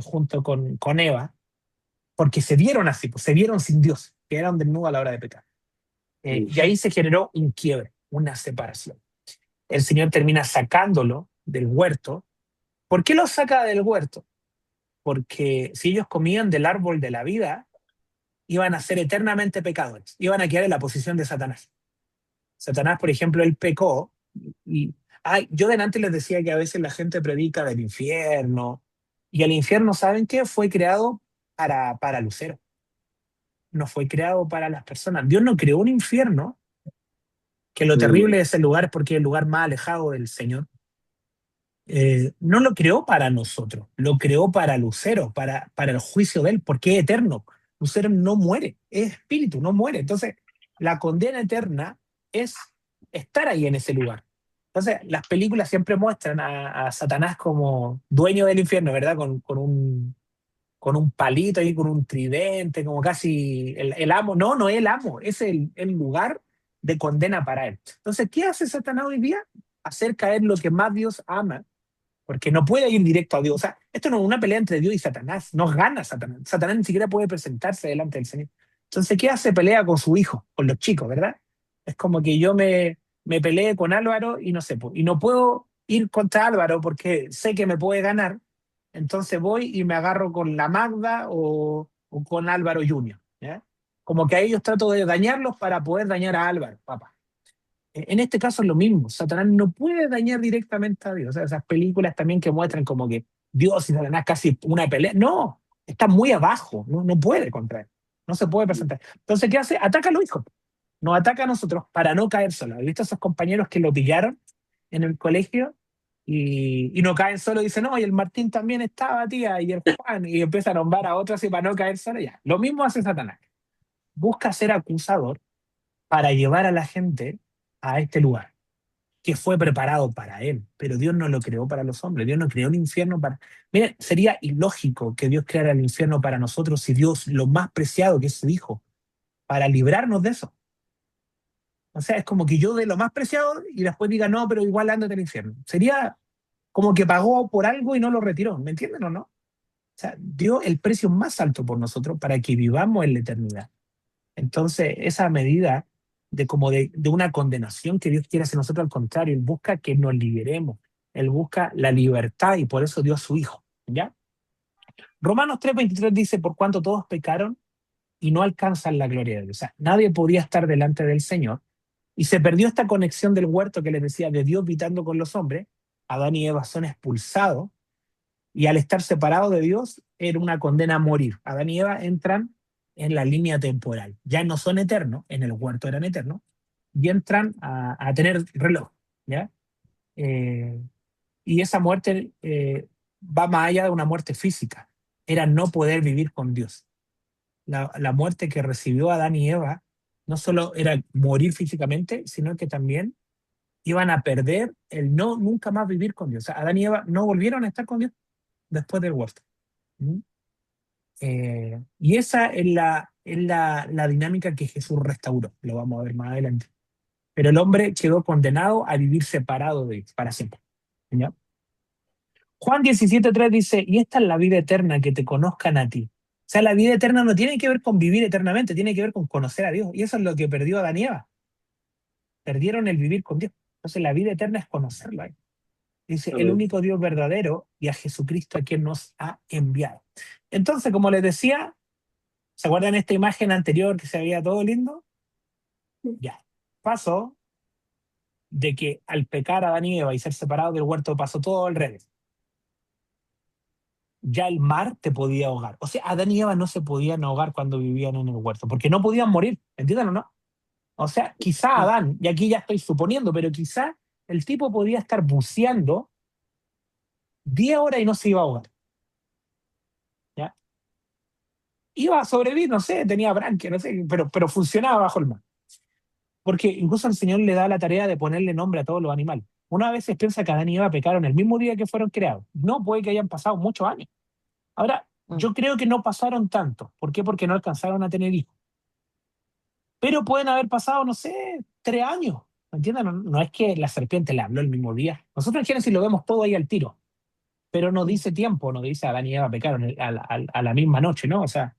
junto con Eva, porque se vieron así, pues se vieron sin Dios, quedaron desnudos a la hora de pecar. Y ahí se generó un quiebre, una separación. El Señor termina sacándolo del huerto. ¿Por qué lo saca del huerto? Porque si ellos comían del árbol de la vida, iban a ser eternamente pecadores, iban a quedar en la posición de Satanás. Satanás, por ejemplo, él pecó, y yo delante les decía que a veces la gente predica del infierno, y el infierno, ¿saben qué? Fue creado para Lucero, no fue creado para las personas. Dios no creó un infierno, que lo terrible de ese lugar es porque es el lugar más alejado del Señor. No lo creó para nosotros, lo creó para Lucero, para el juicio de él, porque es eterno. Lucero no muere, es espíritu, no muere. Entonces, la condena eterna es estar ahí en ese lugar. Entonces, las películas siempre muestran a Satanás como dueño del infierno, ¿verdad? Con un palito ahí, con un tridente, como casi el amo. No, no es el amo, es el lugar de condena para él. Entonces, ¿qué hace Satanás hoy día? Hacer caer lo que más Dios ama, porque no puede ir directo a Dios. O sea, esto no es una pelea entre Dios y Satanás, no gana Satanás. Satanás ni siquiera puede presentarse delante del Señor. Entonces, ¿qué hace? Pelea con su hijo, con los chicos, ¿verdad? Es como que yo me peleé con Álvaro y no sé, y no puedo ir contra Álvaro porque sé que me puede ganar, entonces voy y me agarro con la Magda o con Álvaro Junior, ¿ya? Como que a ellos trato de dañarlos para poder dañar a Álvaro, papá. En este caso es lo mismo, Satanás no puede dañar directamente a Dios. O sea, esas películas también que muestran como que Dios y Satanás casi una pelea. No, está muy abajo, no puede contra él, no se puede presentar. Entonces, ¿qué hace? Ataca a los hijos, nos ataca a nosotros para no caer solos. ¿Has visto a esos compañeros que lo pillaron en el colegio y no caen solos? Dicen, no, y el Martín también estaba, tía, y el Juan, y empieza a nombrar a otros así para no caer solo. Ya. Lo mismo hace Satanás. Busca ser acusador para llevar a la gente a este lugar que fue preparado para él, pero Dios no lo creó para los hombres, Dios no creó el infierno para... Miren, sería ilógico que Dios creara el infierno para nosotros si Dios, lo más preciado que es su Hijo, para librarnos de eso. O sea, es como que yo dé lo más preciado y después diga, no, pero igual ándate al infierno. Sería como que pagó por algo y no lo retiró, ¿me entienden o no? O sea, dio el precio más alto por nosotros para que vivamos en la eternidad. Entonces, esa medida de como de una condenación que Dios quiere hacia nosotros, al contrario, Él busca que nos liberemos, Él busca la libertad y por eso dio a su Hijo, ¿ya? Romanos 3:23 dice, por cuanto todos pecaron y no alcanzan la gloria de Dios. O sea, nadie podía estar delante del Señor y se perdió esta conexión del huerto que les decía de Dios habitando con los hombres. Adán y Eva son expulsados y al estar separados de Dios era una condena a morir. Adán y Eva entran en la línea temporal. Ya no son eternos, en el huerto eran eternos, y entran a tener reloj, ¿ya? Eh, y esa muerte va más allá de una muerte física. Era no poder vivir con Dios. La muerte que recibió Adán y Eva no solo era morir físicamente, sino que también iban a perder el no nunca más vivir con Dios. O sea, Adán y Eva no volvieron a estar con Dios después del huerto. ¿Mm? Y esa es la dinámica que Jesús restauró, lo vamos a ver más adelante. Pero el hombre quedó condenado a vivir separado de Dios para siempre. ¿Ya? Juan 17:3 dice, y esta es la vida eterna, que te conozcan a ti. O sea, la vida eterna no tiene que ver con vivir eternamente, tiene que ver con conocer a Dios. Y eso es lo que perdió Adán y Eva. Perdieron el vivir con Dios. Entonces la vida eterna es conocerlo a Él. Dice, el Amén. único Dios verdadero y a Jesucristo a quien nos ha enviado. Entonces, como les decía, ¿se acuerdan esta imagen anterior que se veía todo lindo? Ya. Pasó de que al pecar Adán y Eva y ser separados del huerto pasó todo al revés. Ya el mar te podía ahogar. O sea, Adán y Eva no se podían ahogar cuando vivían en el huerto, porque no podían morir, ¿entienden o no? O sea, quizá Adán, y aquí ya estoy suponiendo, pero quizá el tipo podía estar buceando 10 horas y no se iba a ahogar. ¿Ya? Iba a sobrevivir, no sé, tenía branquia, no sé, pero funcionaba bajo el mar. Porque incluso el Señor le da la tarea de ponerle nombre a todos los animales. Una vez se piensa que Adán y Eva pecaron el mismo día que fueron creados. No, puede que hayan pasado muchos años. Ahora, Mm. yo creo que no pasaron tanto. ¿Por qué? Porque no alcanzaron a tener hijos. Pero pueden haber pasado, no sé, 3 años. ¿Me entienden? No es que la serpiente le habló el mismo día. Nosotros en Génesis lo vemos todo ahí al tiro. Pero no Mm. dice tiempo, no dice Adán y Eva pecaron a la misma noche, ¿no? O sea,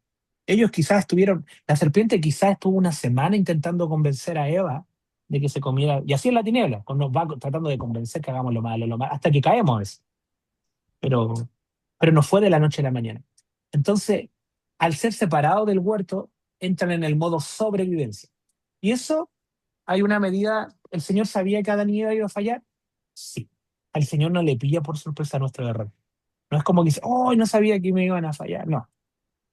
ellos quizás estuvieron, la serpiente quizás estuvo una semana intentando convencer a Eva de que se comiera, y así en la tiniebla, nos va tratando de convencer que hagamos lo malo, hasta que caemos. Pero, pero no fue de la noche a la mañana. Entonces, al ser separados del huerto, entran en el modo sobrevivencia. Y eso hay una medida, ¿el Señor sabía que Adán y Eva iba a fallar? Sí. Al Señor no le pilla por sorpresa nuestro error. No es como que dice, oh, no sabía que me iban a fallar. No,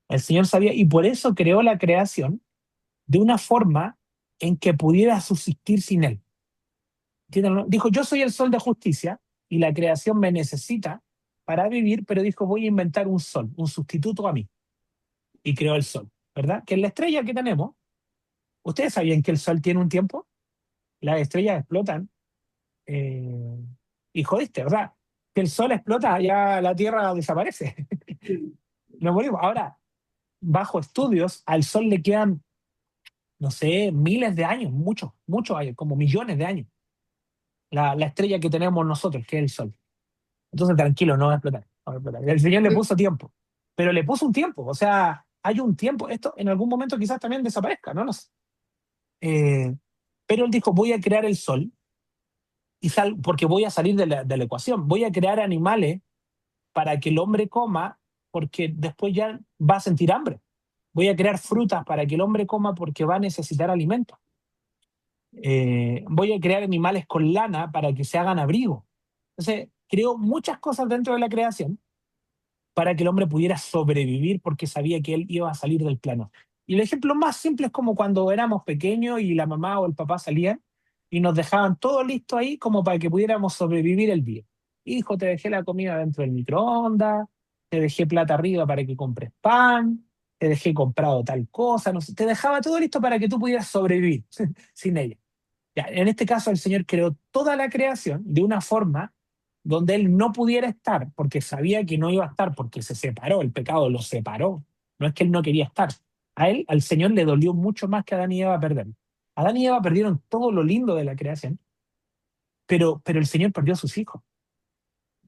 el Señor sabía y por eso creó la creación de una forma en que pudiera subsistir sin Él. ¿Entienden, no? Dijo, yo soy el sol de justicia y la creación me necesita para vivir, pero dijo, voy a inventar un sol, un sustituto a mí. Y creó el sol, ¿verdad? Que es la estrella que tenemos. ¿Ustedes sabían que el sol tiene un tiempo? Las estrellas explotan eh, y jodiste, o sea, que el sol explota, ya la Tierra desaparece. Nos morimos. Ahora, bajo estudios, al Sol le quedan, no sé, miles de años, muchos, muchos años, como millones de años. La estrella que tenemos nosotros, que es el Sol. Entonces, tranquilo, no va a explotar. No va a explotar. El Señor le puso tiempo, pero le puso un tiempo. O sea, hay un tiempo. Esto en algún momento quizás también desaparezca, no lo sé. Eh, pero él dijo, voy a crear el Sol porque voy a salir de la ecuación. Voy a crear animales para que el hombre coma, porque después ya va a sentir hambre. Voy a crear frutas para que el hombre coma porque va a necesitar alimento. Voy a crear animales con lana para que se hagan abrigo. Entonces, creo muchas cosas dentro de la creación para que el hombre pudiera sobrevivir porque sabía que él iba a salir del plano. Y el ejemplo más simple es como cuando éramos pequeños y la mamá o el papá salían y nos dejaban todo listo ahí como para que pudiéramos sobrevivir el día. Hijo, te dejé la comida dentro del microondas, te dejé plata arriba para que compres pan, te dejé comprado tal cosa, no sé, te dejaba todo listo para que tú pudieras sobrevivir sin ella. Ya, en este caso, el Señor creó toda la creación de una forma donde Él no pudiera estar, porque sabía que no iba a estar, porque se separó, el pecado lo separó. No es que Él no quería estar. Al Señor le dolió mucho más que a Adán y Eva perder. Adán y Eva perdieron todo lo lindo de la creación, pero el Señor perdió a sus hijos.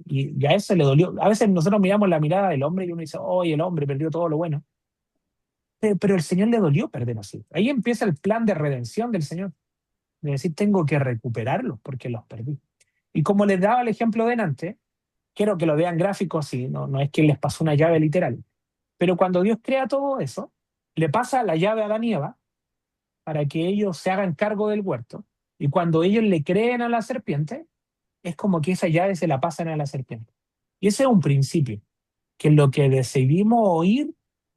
Y a eso le dolió. A veces nosotros miramos la mirada del hombre y uno dice, oye, el hombre perdió todo lo bueno. Pero el Señor le dolió perder a sus hijos. Ahí empieza el plan de redención del Señor, de decir, tengo que recuperarlos porque los perdí. Y como les daba el ejemplo delante, quiero que lo vean gráficos, sí, no es que les pasó una llave literal, pero cuando Dios crea todo eso, le pasa la llave a Adán y Eva para que ellos se hagan cargo del huerto, y cuando ellos le creen a la serpiente, es como que esa llave se la pasan a la serpiente. Y ese es un principio, que en lo que decidimos oír,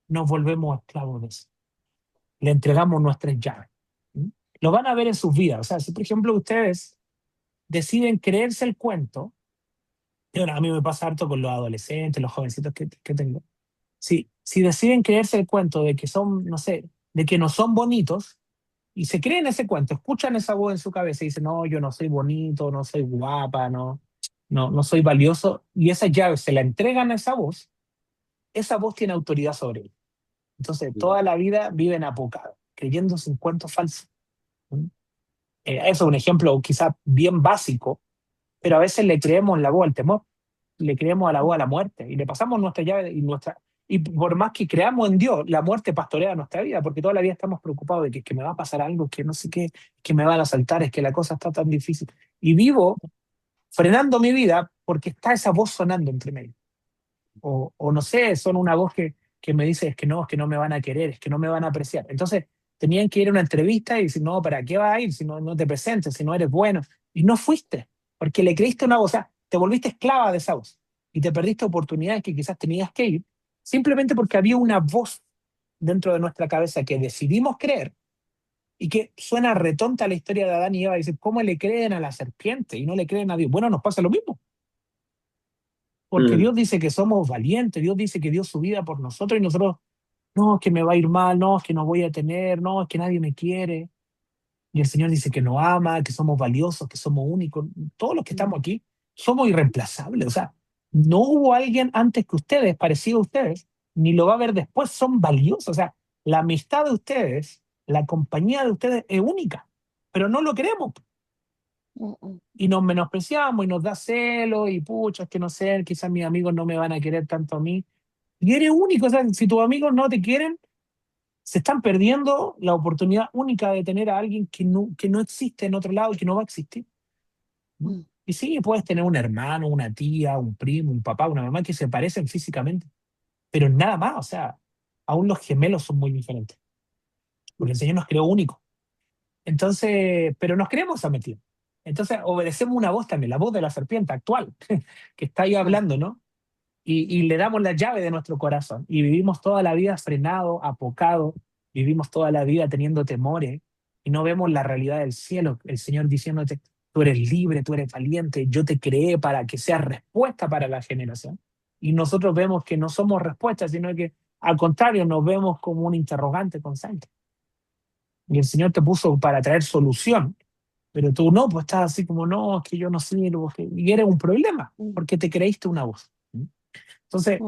nos volvemos esclavos de eso. Le entregamos nuestras llaves. ¿Mm? Lo van a ver en sus vidas. O sea, si por ejemplo ustedes deciden creerse el cuento, y bueno, a mí me pasa harto con los adolescentes, los jovencitos que tengo. Si deciden creerse el cuento de que son, no sé, de que no son bonitos, y se creen ese cuento, escuchan esa voz en su cabeza y dicen, no, yo no soy bonito, no soy guapa, no soy valioso, y esa llave se la entregan a esa voz tiene autoridad sobre él. Entonces, toda la vida viven apocados, creyéndose un cuento falso. ¿Mm? Eso es un ejemplo quizás bien básico, pero a veces le creemos la voz al temor, le creemos a la voz a la muerte y le pasamos nuestra llave y por más que creamos en Dios, la muerte pastorea nuestra vida, porque toda la vida estamos preocupados de que me va a pasar algo, que no sé qué, que me van a asaltar, es que la cosa está tan difícil. Y vivo frenando mi vida porque está esa voz sonando entre medio. O no sé, son una voz que me dice es que no me van a querer, es que no me van a apreciar. Entonces tenían que ir a una entrevista y decir, no, ¿para qué vas a ir si no te presentes, si no eres bueno? Y no fuiste, porque le creíste una voz, o sea, te volviste esclava de esa voz y te perdiste oportunidades que quizás tenías que ir, simplemente porque había una voz dentro de nuestra cabeza que decidimos creer y que suena retonta la historia de Adán y Eva. Dice, ¿cómo le creen a la serpiente y no le creen a Dios? Bueno, nos pasa lo mismo. Porque Dios dice que somos valientes, Dios dice que dio su vida por nosotros y nosotros, no, es que me va a ir mal, no, es que no voy a tener, no, es que nadie me quiere. Y el Señor dice que nos ama, que somos valiosos, que somos únicos. Todos los que estamos aquí somos irreemplazables. O sea, no hubo alguien antes que ustedes, parecido a ustedes, ni lo va a haber después, son valiosos. O sea, la amistad de ustedes, la compañía de ustedes es única, pero no lo queremos. Y nos menospreciamos y nos da celo y pucha, es que no sé, quizás mis amigos no me van a querer tanto a mí. Y eres único, o sea, si tus amigos no te quieren, se están perdiendo la oportunidad única de tener a alguien que no existe en otro lado y que no va a existir. ¿No? Y sí, puedes tener un hermano, una tía, un primo, un papá, una mamá que se parecen físicamente, pero nada más, o sea, aún los gemelos son muy diferentes, porque el Señor nos creó únicos. Entonces, pero nos creemos esa mentira. Entonces obedecemos una voz también, la voz de la serpiente actual, que está ahí hablando, ¿no? Y le damos la llave de nuestro corazón. Y vivimos toda la vida frenados, apocados, vivimos toda la vida teniendo temores y no vemos la realidad del cielo. El Señor diciéndote, tú eres libre, tú eres valiente, yo te creé para que seas respuesta para la generación. Y nosotros vemos que no somos respuestas, sino que al contrario nos vemos como un interrogante constante. Y el Señor te puso para traer solución, pero tú no, pues estás así como, no, es que yo no sirvo, y eres un problema, porque te creíste una voz. Entonces,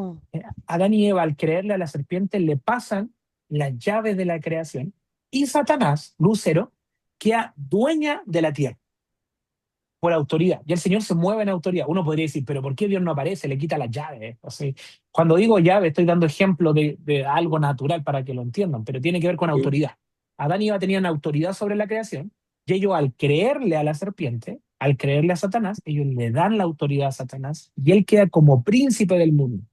Adán y Eva, al creerle a la serpiente, le pasan las llaves de la creación, y Satanás, Lucero, queda dueña de la tierra, por autoridad. Y el Señor se mueve en autoridad. Uno podría decir, pero ¿por qué Dios no aparece? Le quita las llaves. O sea, cuando digo llave, estoy dando ejemplo de algo natural para que lo entiendan, pero tiene que ver con autoridad. Adán y Eva tenían autoridad sobre la creación, y ellos al creerle a la serpiente, al creerle a Satanás, ellos le dan la autoridad a Satanás y él queda como príncipe del mundo.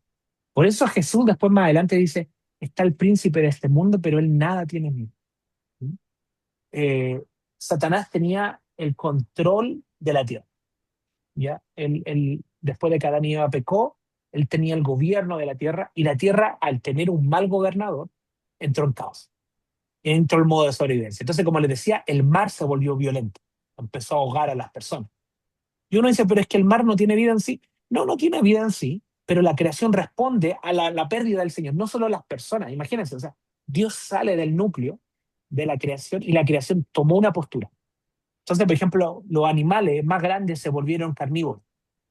Por eso Jesús después más adelante dice, está el príncipe de este mundo, pero él nada tiene en mí. ¿Mm? Satanás tenía el control de la tierra. ¿Ya? Después de que Adán y Eva pecó, él tenía el gobierno de la tierra y la tierra, al tener un mal gobernador, entró en caos, entró el modo de sobrevivencia. Entonces, como les decía, el mar se volvió violento, empezó a ahogar a las personas. Y uno dice, pero es que el mar no tiene vida en sí. No, no tiene vida en sí, pero la creación responde a la pérdida del Señor, no solo las personas. Imagínense, o sea, Dios sale del núcleo de la creación y la creación tomó una postura. Entonces, por ejemplo, los animales más grandes se volvieron carnívoros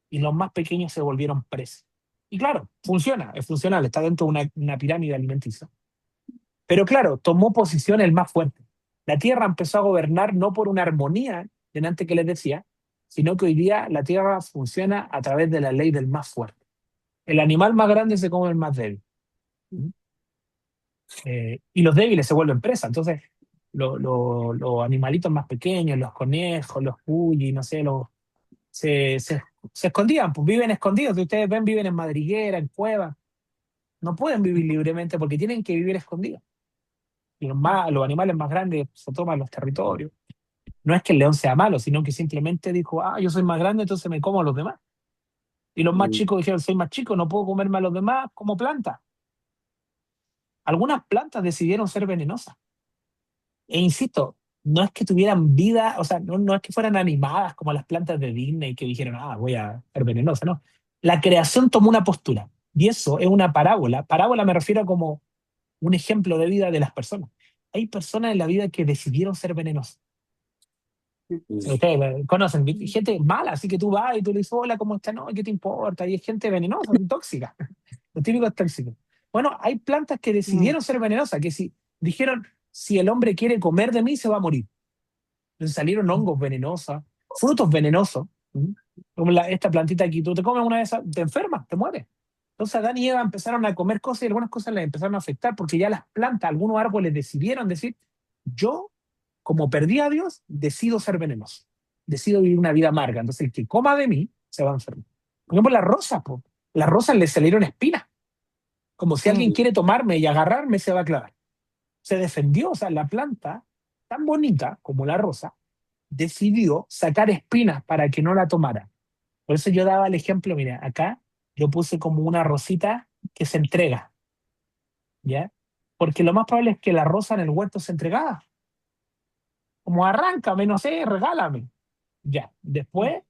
y los más pequeños se volvieron presas. Y claro, funciona, es funcional, está dentro de una pirámide alimenticia. Pero claro, tomó posición el más fuerte. La tierra empezó a gobernar no por una armonía, delante que les decía, sino que hoy día la tierra funciona a través de la ley del más fuerte. El animal más grande se come el más débil. ¿Mm? Y los débiles se vuelven presas. Entonces, los animalitos más pequeños, los conejos, los cuyes, no sé, se, se, se escondían, pues viven escondidos. Si ustedes ven, viven en madriguera, en cuevas. No pueden vivir libremente porque tienen que vivir escondidos. Y los animales más grandes se toman los territorios. No es que el león sea malo, sino que simplemente dijo, yo soy más grande, entonces me como a los demás. Y los más Mm. chicos dijeron, soy más chico, no puedo comerme a los demás como plantas. Algunas plantas decidieron ser venenosas. E insisto, no es que tuvieran vida, o sea, no es que fueran animadas como las plantas de Disney que dijeron, voy a ser venenosa, no. La creación tomó una postura. Y eso es una parábola. Parábola me refiero a como un ejemplo de vida de las personas. Hay personas en la vida que decidieron ser venenosas. Ustedes conocen gente mala, así que tú vas y tú le dices, hola, ¿cómo estás? No, ¿qué te importa? Y es gente venenosa, tóxica. Los típicos tóxicos. Bueno, hay plantas que Mm. decidieron ser venenosas, que si dijeron, si el hombre quiere comer de mí, se va a morir. Entonces salieron hongos venenosos, frutos venenosos. ¿Mm? Como esta plantita aquí, tú te comes una de esas, te enfermas, te mueres. Entonces Adán y Eva empezaron a comer cosas y algunas cosas les empezaron a afectar porque ya las plantas, algunos árboles decidieron decir, yo, como perdí a Dios, decido ser venenoso. Decido vivir una vida amarga. Entonces el que coma de mí se va a enfermar. Por ejemplo, las rosas, po. Las rosas le salieron espinas. Como si alguien Mm. quiere tomarme y agarrarme, se va a clavar. Se defendió, o sea, la planta, tan bonita como la rosa, decidió sacar espinas para que no la tomara. Por eso yo daba el ejemplo, mira, acá yo puse como una rosita que se entrega, ¿ya? Porque lo más probable es que la rosa en el huerto se entregaba. Como arráncame, no sé, regálame. Ya. Después,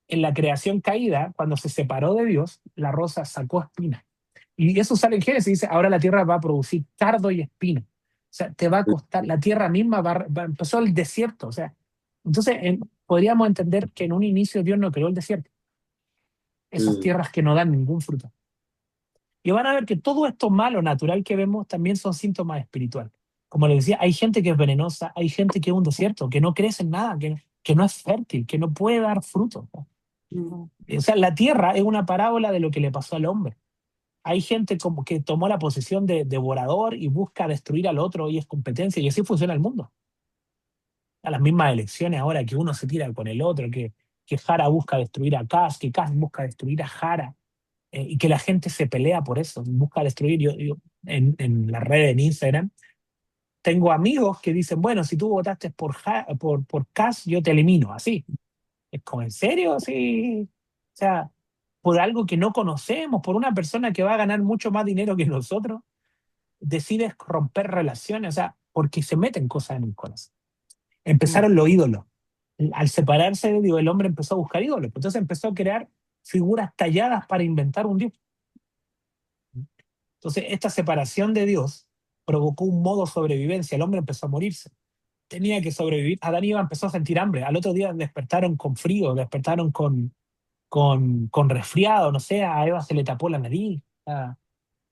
en la creación caída, cuando se separó de Dios, la rosa sacó espinas. Y eso sale en Génesis, dice, ahora la tierra va a producir cardo y espino. O sea, te va a costar, la tierra misma empezó el desierto. O sea, entonces podríamos entender que en un inicio Dios no creó el desierto. Esas Mm. tierras que no dan ningún fruto. Y van a ver que todo esto malo, natural que vemos, también son síntomas espirituales. Como les decía, hay gente que es venenosa, hay gente que es un desierto, que no crece en nada, que no es fértil, que no puede dar fruto. Mm. O sea, la tierra es una parábola de lo que le pasó al hombre. Hay gente como que tomó la posición de devorador y busca destruir al otro y es competencia, y así funciona el mundo. A las mismas elecciones ahora que uno se tira con el otro, que Jara busca destruir a Kass, que Kass busca destruir a Jara, y que la gente se pelea por eso, busca destruir. Yo en la red en Instagram tengo amigos que dicen, bueno, si tú votaste por Kass, yo te elimino, así. Es como, ¿en serio? Sí. O sea, por algo que no conocemos, por una persona que va a ganar mucho más dinero que nosotros, decides romper relaciones, o sea, porque se meten cosas en el corazón. Mm. Empezaron los ídolos. Al separarse de Dios, el hombre empezó a buscar ídolos. Entonces empezó a crear figuras talladas para inventar un Dios. Entonces, esta separación de Dios provocó un modo de sobrevivencia. El hombre empezó a morirse. Tenía que sobrevivir. Adán y Eva empezó a sentir hambre. Al otro día despertaron con frío, despertaron con resfriado, no sé, a Eva se le tapó la nariz.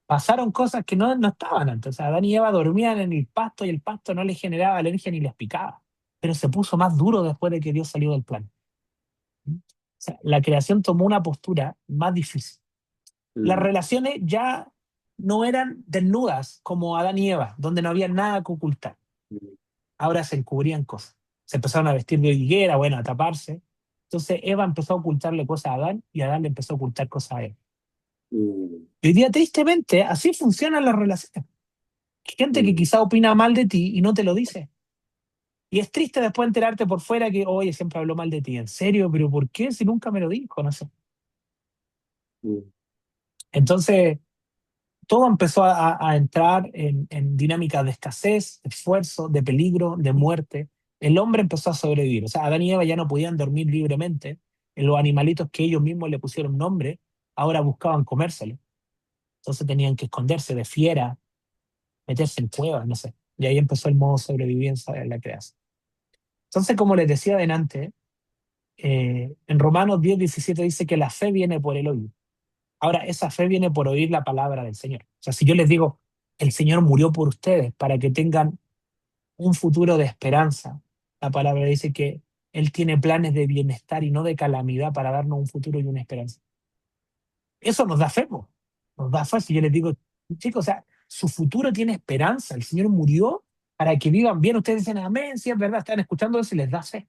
Pasaron cosas que no estaban antes. O sea, Adán y Eva dormían en el pasto y el pasto no les generaba alergia ni les picaba. Pero se puso más duro después de que Dios salió del plan. O sea, la creación tomó una postura más difícil. Las Mm. relaciones ya no eran desnudas como Adán y Eva, donde no había nada que ocultar. Mm. Ahora se encubrían cosas. Se empezaron a vestir de higuera, bueno, a taparse. Entonces Eva empezó a ocultarle cosas a Adán y Adán le empezó a ocultar cosas a Eva. mm, Y hoy día, tristemente, así funcionan las relaciones. Hay gente que mm, quizá opina mal de ti y no te lo dice. Y es triste después enterarte por fuera que, oye, siempre habló mal de ti. ¿En serio? ¿Pero por qué? Si nunca me lo dijo, no sé. mm, Entonces, todo empezó a entrar en dinámicas de escasez, de esfuerzo, de peligro, de muerte. El hombre empezó a sobrevivir. O sea, Adán y Eva ya no podían dormir libremente. Los animalitos que ellos mismos le pusieron nombre, ahora buscaban comérselo. Entonces tenían que esconderse de fiera, meterse en cuevas, no sé. Y ahí empezó el modo sobrevivencia de la creación. Entonces, como les decía adelante, en Romanos 10:17 dice que la fe viene por el oír. Ahora, esa fe viene por oír la palabra del Señor. O sea, si yo les digo, el Señor murió por ustedes para que tengan un futuro de esperanza, la palabra dice que Él tiene planes de bienestar y no de calamidad para darnos un futuro y una esperanza. Eso nos da fe, po. Nos da fe si yo les digo, chicos, o sea, su futuro tiene esperanza. El Señor murió para que vivan bien. Ustedes dicen, amén, si es verdad, están escuchando eso y les da fe.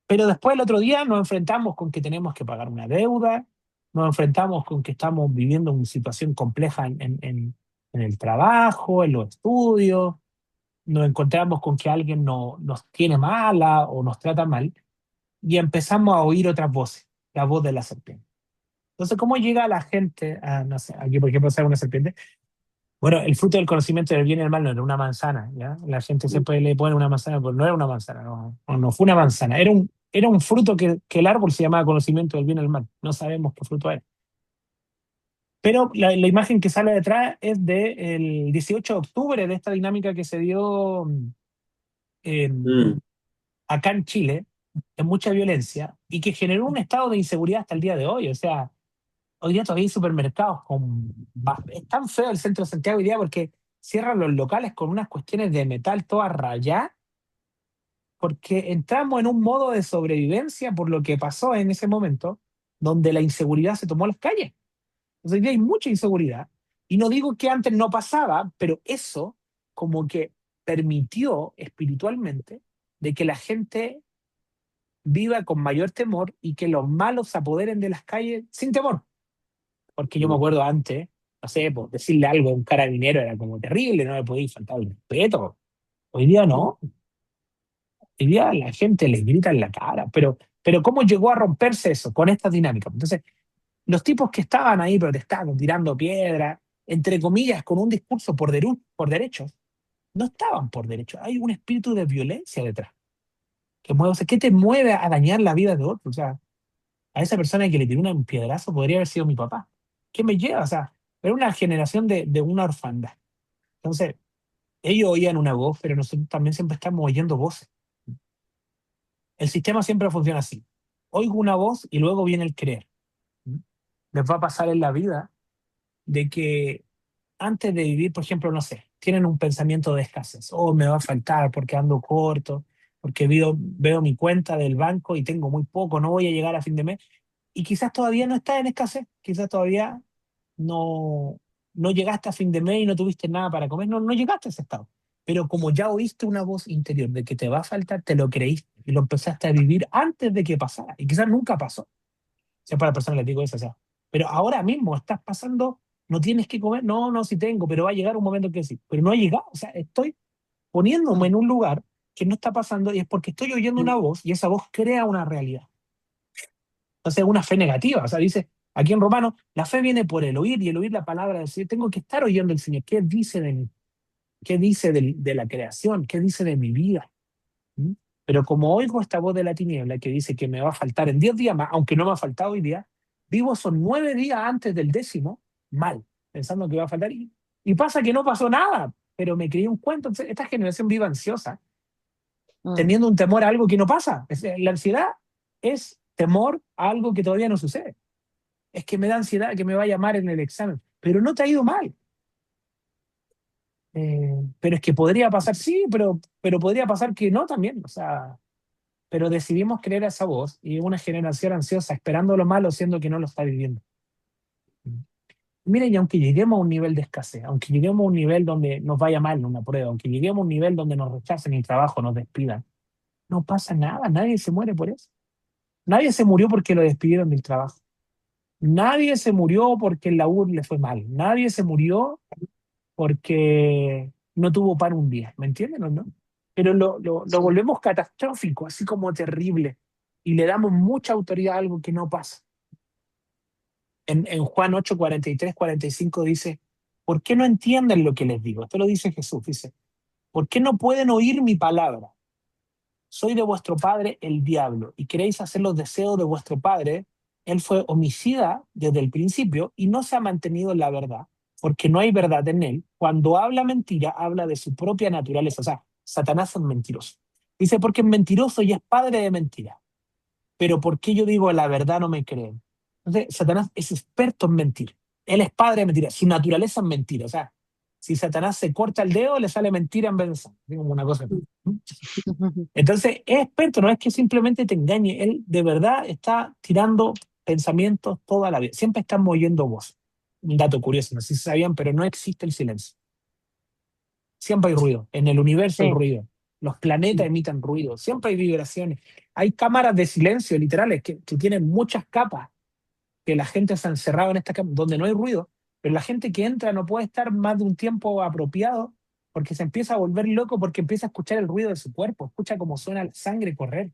Pero después el otro día nos enfrentamos con que tenemos que pagar una deuda, nos enfrentamos con que estamos viviendo una situación compleja en el trabajo, en los estudios, nos encontramos con que alguien nos tiene mala o nos trata mal y empezamos a oír otras voces, la voz de la serpiente. Entonces, ¿cómo llega la gente a, no sé, aquí por ejemplo, sale una serpiente? Bueno, el fruto del conocimiento del bien y del mal no era una manzana, ¿ya? La gente mm, siempre le pone una manzana, pero no era una manzana, no fue una manzana, era un fruto que el árbol se llamaba conocimiento del bien y del mal. No sabemos qué fruto era. Pero la imagen que sale detrás es del 18 de octubre de esta dinámica que se dio en- mm, acá en Chile, en mucha violencia, y que generó un estado de inseguridad hasta el día de hoy. O sea, hoy día todavía hay supermercados es tan feo el centro de Santiago hoy día porque cierran los locales con unas cuestiones de metal todas rayadas, porque entramos en un modo de sobrevivencia por lo que pasó en ese momento, donde la inseguridad se tomó las calles. Entonces, hoy día hay mucha inseguridad. Y no digo que antes no pasaba, pero eso como que permitió espiritualmente de que la gente viva con mayor temor y que los malos se apoderen de las calles sin temor. Porque yo me mm, acuerdo antes, no sé, pues, decirle algo a un carabinero era como terrible, no le podía faltar el respeto. Hoy día mm, no, hoy día la gente les grita en la cara, pero ¿cómo llegó a romperse eso con esta dinámica? Entonces, los tipos que estaban ahí protestando, tirando piedras, entre comillas, con un discurso por derechos, no estaban por derechos. Hay un espíritu de violencia detrás. Que mueve, o sea, ¿qué te mueve a dañar la vida de otro? O sea, a esa persona que le tiró un piedrazo podría haber sido mi papá. ¿Qué me lleva? O sea, era una generación de una orfandad. Entonces, ellos oían una voz, pero nosotros también siempre estamos oyendo voces. El sistema siempre funciona así. Oigo una voz y luego viene el creer. Les va a pasar en la vida de que antes de vivir, por ejemplo, no sé, tienen un pensamiento de escasez. Oh, me va a faltar porque ando corto, porque veo mi cuenta del banco y tengo muy poco, no voy a llegar a fin de mes. Y quizás todavía no estás en escasez, quizás todavía no, no llegaste a fin de mes y no tuviste nada para comer, no llegaste a ese estado. Pero como ya oíste una voz interior de que te va a faltar, te lo creíste y lo empezaste a vivir antes de que pasara. Y quizás nunca pasó. Siempre a las personas les digo eso, o sea, pero ahora mismo estás pasando, no tienes que comer, no, sí tengo, pero va a llegar un momento que sí, pero no ha llegado, o sea, estoy poniéndome mm, en un lugar que no está pasando y es porque estoy oyendo una mm, voz y esa voz crea una realidad. Entonces es una fe negativa, o sea, dice aquí en Romano, la fe viene por el oír y el oír la palabra del Señor. Tengo que estar oyendo el Señor, ¿qué dice de mí? ¿Qué dice de la creación? ¿Qué dice de mi vida? ¿Mm? Pero como oigo esta voz de la tiniebla que dice que me va a faltar en 10 días más, aunque no me ha faltado hoy día, vivo esos 9 días antes del 10º mal, pensando que va a faltar. Y pasa que no pasó nada, pero me creí un cuento. Entonces, esta generación vive ansiosa, mm. teniendo un temor a algo que no pasa. La ansiedad es temor a algo que todavía no sucede. Es que me da ansiedad que me vaya mal en el examen, pero no te ha ido mal. Pero es que podría pasar, sí, pero podría pasar que no también. O sea, pero decidimos creer a esa voz y una generación ansiosa esperando lo malo siendo que no lo está viviendo. Miren, y aunque lleguemos a un nivel de escasez, aunque lleguemos a un nivel donde nos vaya mal en una prueba, aunque lleguemos a un nivel donde nos rechacen el trabajo, nos despidan, no pasa nada, nadie se muere por eso. Nadie se murió porque lo despidieron del trabajo. Nadie se murió porque en la U le fue mal. Nadie se murió porque no tuvo pan un día. ¿Me entienden o no? Pero lo Sí, volvemos catastrófico, así como terrible. Y le damos mucha autoridad a algo que no pasa. En Juan 8, 43, 45 dice, ¿por qué no entienden lo que les digo? Esto lo dice Jesús. Dice, ¿por qué no pueden oír mi palabra? Soy de vuestro padre el diablo y queréis hacer los deseos de vuestro padre. Él fue homicida desde el principio y no se ha mantenido en la verdad, porque no hay verdad en él. Cuando habla mentira, habla de su propia naturaleza. O sea, Satanás es mentiroso. Dice, porque es mentiroso y es padre de mentira. Pero ¿por qué yo digo la verdad no me creen? Entonces, Satanás es experto en mentir. Él es padre de mentira. Su naturaleza es mentira. O sea, si Satanás se corta el dedo, le sale mentira en vez de sangre. Así como una cosa. Entonces, es experto, no es que simplemente te engañe, él de verdad está tirando pensamientos toda la vida, siempre está moviendo voz. Un dato curioso, no sé si sabían, pero no existe el silencio. Siempre hay ruido, en el universo hay sí, ruido, los planetas emiten ruido, siempre hay vibraciones. Hay cámaras de silencio literales que tienen muchas capas, que la gente se ha encerrado en esta cama, donde no hay ruido, pero la gente que entra no puede estar más de un tiempo apropiado porque se empieza a volver loco porque empieza a escuchar el ruido de su cuerpo, escucha cómo suena la sangre correr,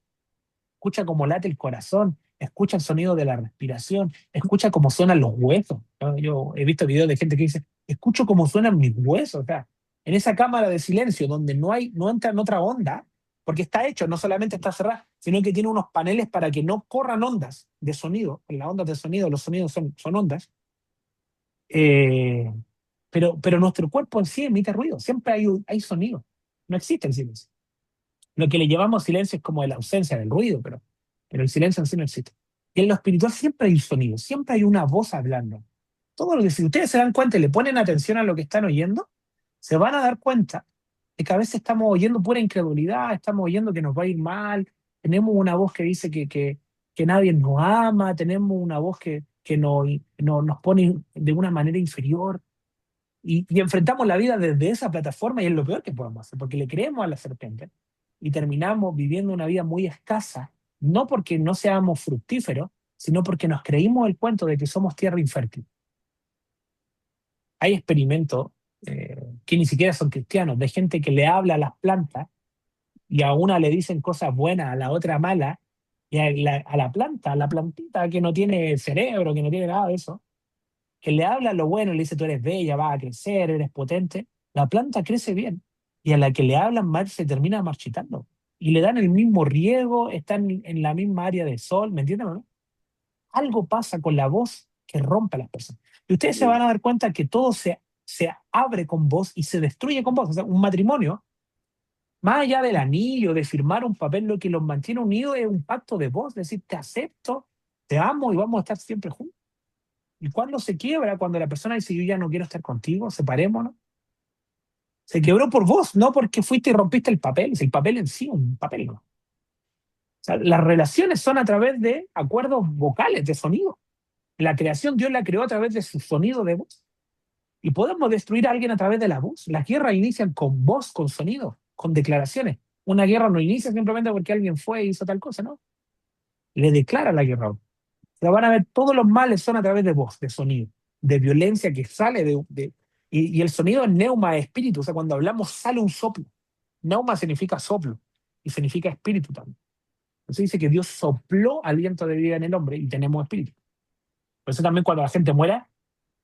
escucha cómo late el corazón, escucha el sonido de la respiración, escucha cómo suenan los huesos. Yo he visto videos de gente que dice, escucho cómo suenan mis huesos. O sea, en esa cámara de silencio donde no entra en otra onda, porque está hecho, no solamente está cerrada, sino que tiene unos paneles para que no corran ondas de sonido. En las ondas de sonido, los sonidos son ondas. Eh, pero nuestro cuerpo en sí emite ruido, siempre hay sonido. No existe el silencio. Lo que le llamamos silencio es como la ausencia del ruido, pero el silencio en sí no existe. Y en lo espiritual siempre hay sonido, siempre hay una voz hablando. Todo lo que si ustedes se dan cuenta y le ponen atención a lo que están oyendo, se van a dar cuenta de que a veces estamos oyendo pura incredulidad, estamos oyendo que nos va a ir mal, tenemos una voz que dice que nadie nos ama, tenemos una voz que nos pone de una manera inferior y enfrentamos la vida desde esa plataforma y es lo peor que podemos hacer, porque le creemos a la serpiente y terminamos viviendo una vida muy escasa, no porque no seamos fructíferos, sino porque nos creímos el cuento de que somos tierra infértil. Hay experimentos que ni siquiera son cristianos, de gente que le habla a las plantas y a una le dicen cosas buenas, a la otra malas, y a la planta, a la plantita que no tiene cerebro, que no tiene nada de eso, que le habla lo bueno, le dice tú eres bella, vas a crecer, eres potente, la planta crece bien. Y a la que le hablan mal se termina marchitando. Y le dan el mismo riego, están en la misma área de sol, ¿me entienden o no? Algo pasa con la voz que rompe a las personas. Y ustedes se van a dar cuenta que todo se abre con voz y se destruye con voz. O sea, un matrimonio, más allá del anillo, de firmar un papel, lo que los mantiene unidos es un pacto de voz, decir, te acepto, te amo y vamos a estar siempre juntos. ¿Y cuando se quiebra? Cuando la persona dice, yo ya no quiero estar contigo, separémonos. Se quebró por vos, no porque fuiste y rompiste el papel. Es el papel en sí, un papel, ¿no? O sea, las relaciones son a través de acuerdos vocales, de sonido. La creación Dios la creó a través de su sonido de voz. Y podemos destruir a alguien a través de la voz. Las guerras inician con voz, con sonido, con declaraciones. Una guerra no inicia simplemente porque alguien fue e hizo tal cosa, ¿no? Le declara la guerra. O sea, van a ver, todos los males son a través de voz, de sonido, de violencia que sale y el sonido es neuma, es espíritu. O sea, cuando hablamos sale un soplo. Neuma significa soplo y significa espíritu también. Entonces dice que Dios sopló aliento de vida en el hombre y tenemos espíritu. Por eso también cuando la gente muera,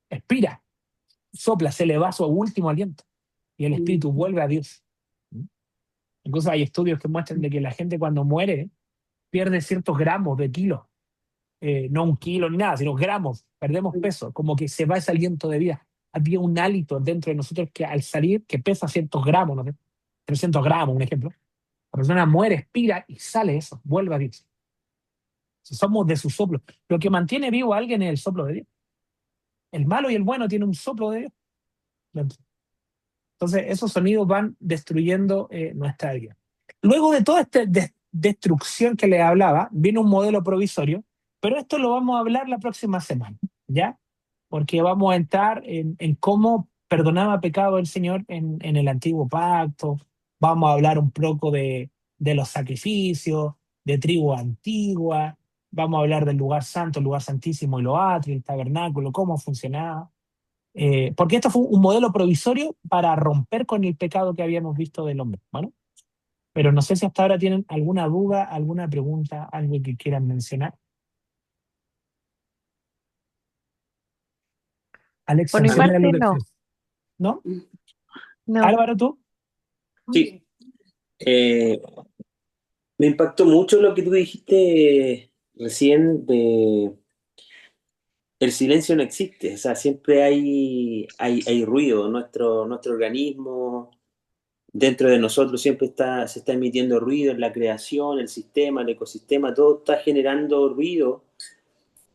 expira, sopla, se le va su último aliento y el espíritu vuelve a Dios. Incluso hay estudios que muestran de que la gente cuando muere pierde ciertos gramos de kilos, no un kilo ni nada, sino gramos, perdemos peso, como que se va ese aliento de vida. Había un hálito dentro de nosotros que al salir, que pesa ciertos gramos, ¿no? 300 gramos, un ejemplo. La persona muere, expira y sale eso, vuelve a Dios. Si somos de su soplo. Lo que mantiene vivo a alguien es el soplo de Dios. El malo y el bueno tienen un soplo de Dios dentro. Entonces, esos sonidos van destruyendo nuestra vida. Luego de toda esta destrucción que les hablaba, viene un modelo provisorio, pero esto lo vamos a hablar la próxima semana, ¿ya? Porque vamos a entrar en cómo perdonaba pecado el Señor en el antiguo pacto, vamos a hablar un poco de los sacrificios, de tribu antigua, vamos a hablar del lugar santo, el lugar santísimo y lo atrio, el tabernáculo, cómo funcionaba. Porque esto fue un modelo provisorio para romper con el pecado que habíamos visto del hombre. Bueno, pero no sé si hasta ahora tienen alguna duda, alguna pregunta, algo que quieran mencionar. Alexa, Por mi A mí, enciende la luz parte, del no, Jesús. ¿No? no. Álvaro, ¿tú? sí, eh, me impactó mucho lo que tú dijiste recién de el silencio no existe, o sea, siempre hay ruido, nuestro organismo dentro de nosotros siempre se está emitiendo ruido en la creación, el sistema, el ecosistema, todo está generando ruido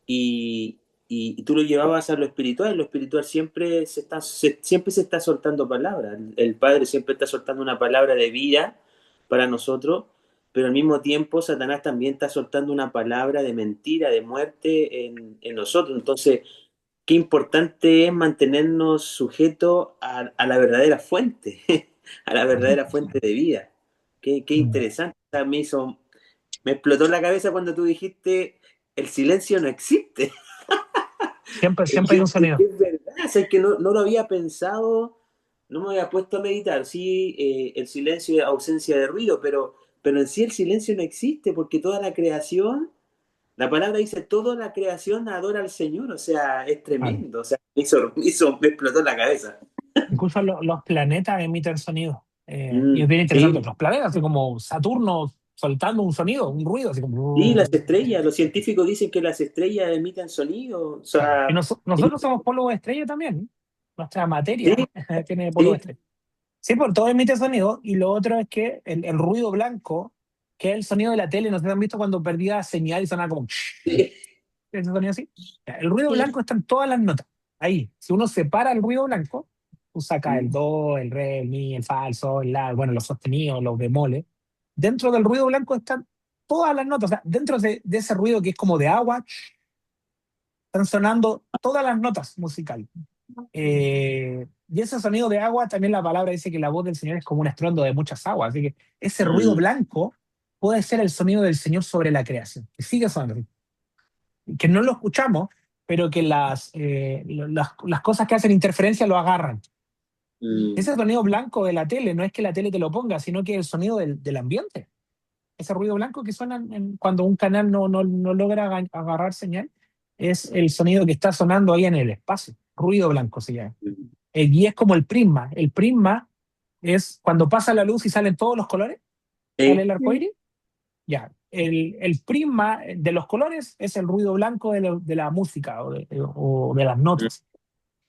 y, y tú lo llevabas a lo espiritual siempre siempre se está soltando palabras, el Padre siempre está soltando una palabra de vida para nosotros, pero al mismo tiempo Satanás también está soltando una palabra de mentira, de muerte en nosotros, entonces qué importante es mantenernos sujetos a la verdadera fuente, a la verdadera fuente de vida. Qué Mm. interesante. O sea, me explotó la cabeza cuando tú dijiste, el silencio no existe. Siempre, siempre hay un Es que sonido. es verdad, o sea, es que no lo había pensado, no me había puesto a meditar. Sí, el silencio es ausencia de ruido, pero en sí el silencio no existe porque toda la creación, la palabra dice, toda la creación adora al Señor, o sea, es Claro. tremendo, o sea, me explotó la cabeza. Incluso los planetas emiten sonido. Y es bien interesante. Sí, Los planetas, así como Saturno soltando un sonido, un ruido, así sí, como... las estrellas, los científicos dicen que las estrellas emiten sonido, o Claro. Y sea, nosotros somos polvo de estrella también, ¿no? Nuestra sí, materia tiene polvo de sí, estrella. Sí, por todo emite sonido. Y lo otro es que el ruido blanco, que es el sonido de la tele, ¿no se han visto cuando perdía señal y sonaba como... sí, ese sonido así? Ya, el ruido Sí. blanco está en todas las notas. Ahí. Si uno separa el ruido blanco, tú sacas el do, el re, el mi, el fa, el sol, la, bueno, los sostenidos, los bemoles. Dentro del ruido blanco están todas las notas. O sea, dentro de ese ruido que es como de agua, están sonando todas las notas musicales. Y ese sonido de agua, también la palabra dice que la voz del Señor es como un estruendo de muchas aguas. Así que ese ruido mm, blanco puede ser el sonido del Señor sobre la creación, que sigue sonando, que no lo escuchamos, pero que las cosas que hacen interferencia lo agarran. mm, Ese sonido blanco de la tele no es que la tele te lo ponga, sino que es el sonido del ambiente. Ese ruido blanco que suena cuando un canal no logra agarrar señal, es el sonido que está sonando ahí en el espacio. Ruido blanco se llama. mm, Y es como el prisma. El prisma es cuando pasa la luz y salen todos los colores, sale sí, el arco iris. Ya, el prisma de los colores es el ruido blanco de la música o de las mm, notas.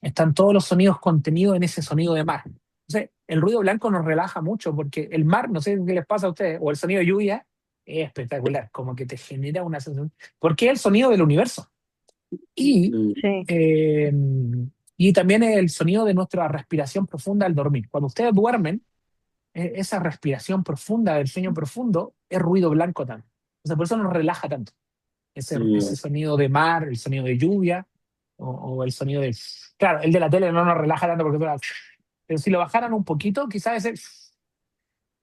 Están todos los sonidos contenidos en ese sonido de mar. Entonces, el ruido blanco nos relaja mucho porque el mar, no sé qué les pasa a ustedes, o el sonido de lluvia, es espectacular, como que te genera una sensación, porque es el sonido del universo. Y, mm, Sí. eh, y también es el sonido de nuestra respiración profunda al dormir. Cuando ustedes duermen, esa respiración profunda, del sueño profundo, es ruido blanco también. O sea, por eso nos relaja tanto. Ese mm, sonido de mar, el sonido de lluvia, o el sonido de... Claro, el de la tele no nos relaja tanto porque... Pero si lo bajaran un poquito, quizás ese...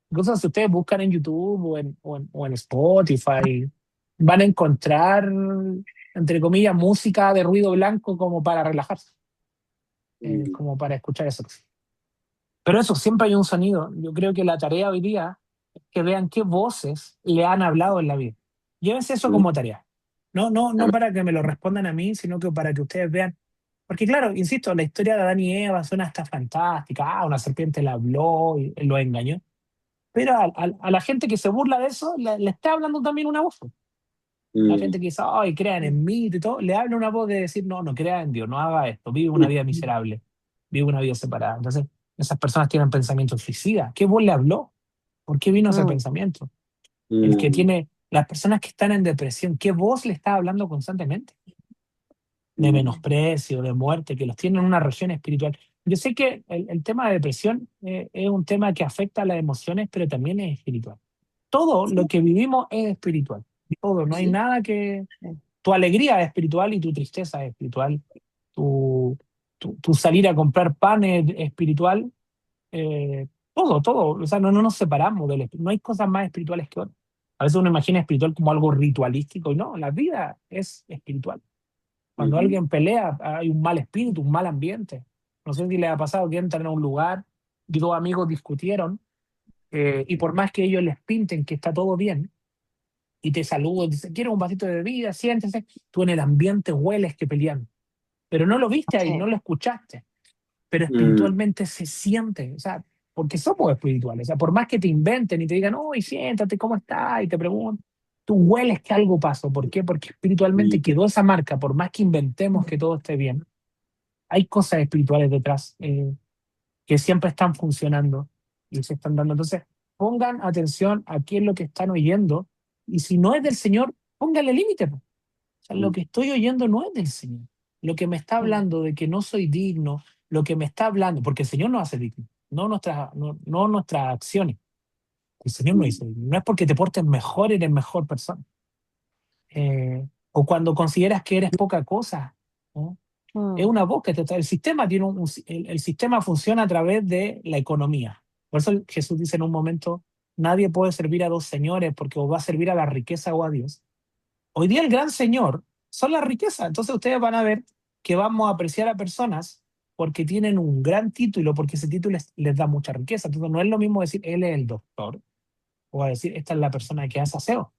Incluso si ustedes buscan en YouTube o en Spotify, van a encontrar, entre comillas, música de ruido blanco como para relajarse, mm, como para escuchar eso. Pero eso, siempre hay un sonido. Yo creo que la tarea hoy día es que vean qué voces le han hablado en la vida. Llévense eso mm, como tarea. No amén, para que me lo respondan a mí, sino que para que ustedes vean. Porque claro, insisto, la historia de Adán y Eva suena hasta fantástica. Una serpiente le habló y lo engañó. Pero a la gente que se burla de eso, le está hablando también una voz. La mm, gente que dice, ay, crean en mí y todo, le habla una voz de decir, no crea en Dios, no haga esto, vive una vida miserable, vive una vida separada. Entonces, esas personas tienen pensamientos suicidas. ¿Qué voz le habló? ¿Por qué vino ese Mm. pensamiento? El que mm, tiene, las personas que están en depresión, ¿qué voz le está hablando constantemente? De mm, menosprecio, de muerte, que los tiene en una región espiritual. Yo sé que el tema de depresión es un tema que afecta a las emociones, pero también es espiritual. Todo lo que vivimos es espiritual. Todo, no hay nada que... Sí. Tu alegría es espiritual y tu tristeza es espiritual. Tu salir a comprar pan es espiritual. Todo. O sea, no nos separamos no hay cosas más espirituales que otras. A veces uno imagina espiritual como algo ritualístico, y no, la vida es espiritual. Cuando Ujú. alguien pelea, hay un mal espíritu, un mal ambiente. No sé si les ha pasado que entran a un lugar y dos amigos discutieron, y por más que ellos les pinten que está todo bien, y te saludan, dicen, ¿quieres un vasito de bebida? Siéntese. Tú en el ambiente hueles que pelean, pero no lo viste ahí, Sí. no lo escuchaste, pero Mm, espiritualmente se siente, o sea, porque somos espirituales, o sea, por más que te inventen y te digan, oh, y siéntate, ¿cómo estás? Y te preguntan, tú hueles que algo pasó. ¿Por qué? Porque espiritualmente mm, quedó esa marca, por más que inventemos que todo esté bien, hay cosas espirituales detrás, que siempre están funcionando y se están dando. Entonces, pongan atención a qué es lo que están oyendo, y si no es del Señor, pónganle límite, po. O sea, lo mm, que estoy oyendo no es del Señor. Lo que me está Mm. hablando de que no soy digno, lo que me está hablando, porque el Señor nos hace digno, no nuestras acciones. El Señor nos mm, dice, no es porque te portes mejor, eres mejor persona. O cuando consideras que eres poca cosa, ¿no? Es Mm. una voz que te está. El sistema tiene el sistema funciona a través de la economía. Por eso Jesús dice en un momento, nadie puede servir a dos señores porque o va a servir a la riqueza o a Dios. Hoy día el gran señor son las riquezas. Entonces ustedes van a ver que vamos a apreciar a personas porque tienen un gran título, porque ese título les da mucha riqueza. Entonces no es lo mismo decir, él es el doctor, o a decir, esta es la persona que hace aseo.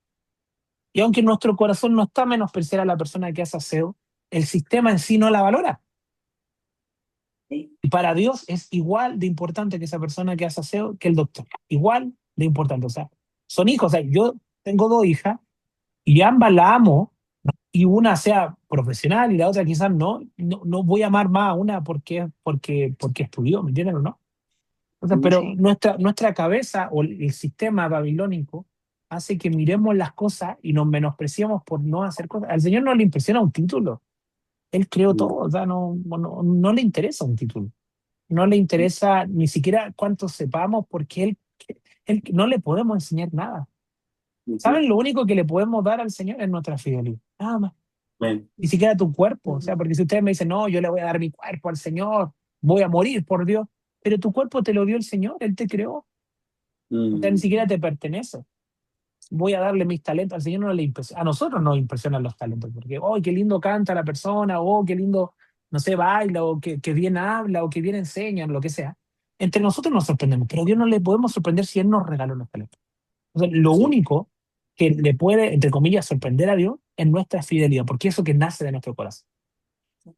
Y aunque nuestro corazón no está a menospreciar a la persona que hace aseo, el sistema en sí no la valora. sí, Y para Dios es igual de importante que esa persona que hace aseo que el doctor. Igual de importante. O sea, son hijos. O sea, yo tengo dos hijas y ambas la amo, y una sea profesional y la otra quizás no voy a amar más a una porque estudió, ¿me entienden o no? O sea, mm, pero Sí. nuestra cabeza o el sistema babilónico hace que miremos las cosas y nos menospreciemos por no hacer cosas. Al Señor no le impresiona un título. Él creó mm, todo. O sea, no le interesa un título. No le interesa ni siquiera cuánto sepamos, porque él no le podemos enseñar nada. ujú. ¿Saben? Lo único que le podemos dar al Señor es nuestra fidelidad. Nada más. Bueno, Ni siquiera tu cuerpo. O sea, Mm. porque si ustedes me dicen, no, yo le voy a dar mi cuerpo al Señor, voy a morir por Dios, pero tu cuerpo te lo dio el Señor, Él te creó. O sea, ni mm, siquiera te pertenece. Voy a darle mis talentos. Al Señor no le impresiona. A nosotros nos impresionan los talentos, porque, oh, qué lindo canta la persona, o qué lindo, no sé, baila, o que bien habla, o que bien enseña, lo que sea. Entre nosotros nos sorprendemos, pero a Dios no le podemos sorprender si Él nos regaló los talentos. O sea, lo sí, único que le puede, entre comillas, sorprender a Dios es nuestra fidelidad, porque eso que nace de nuestro corazón.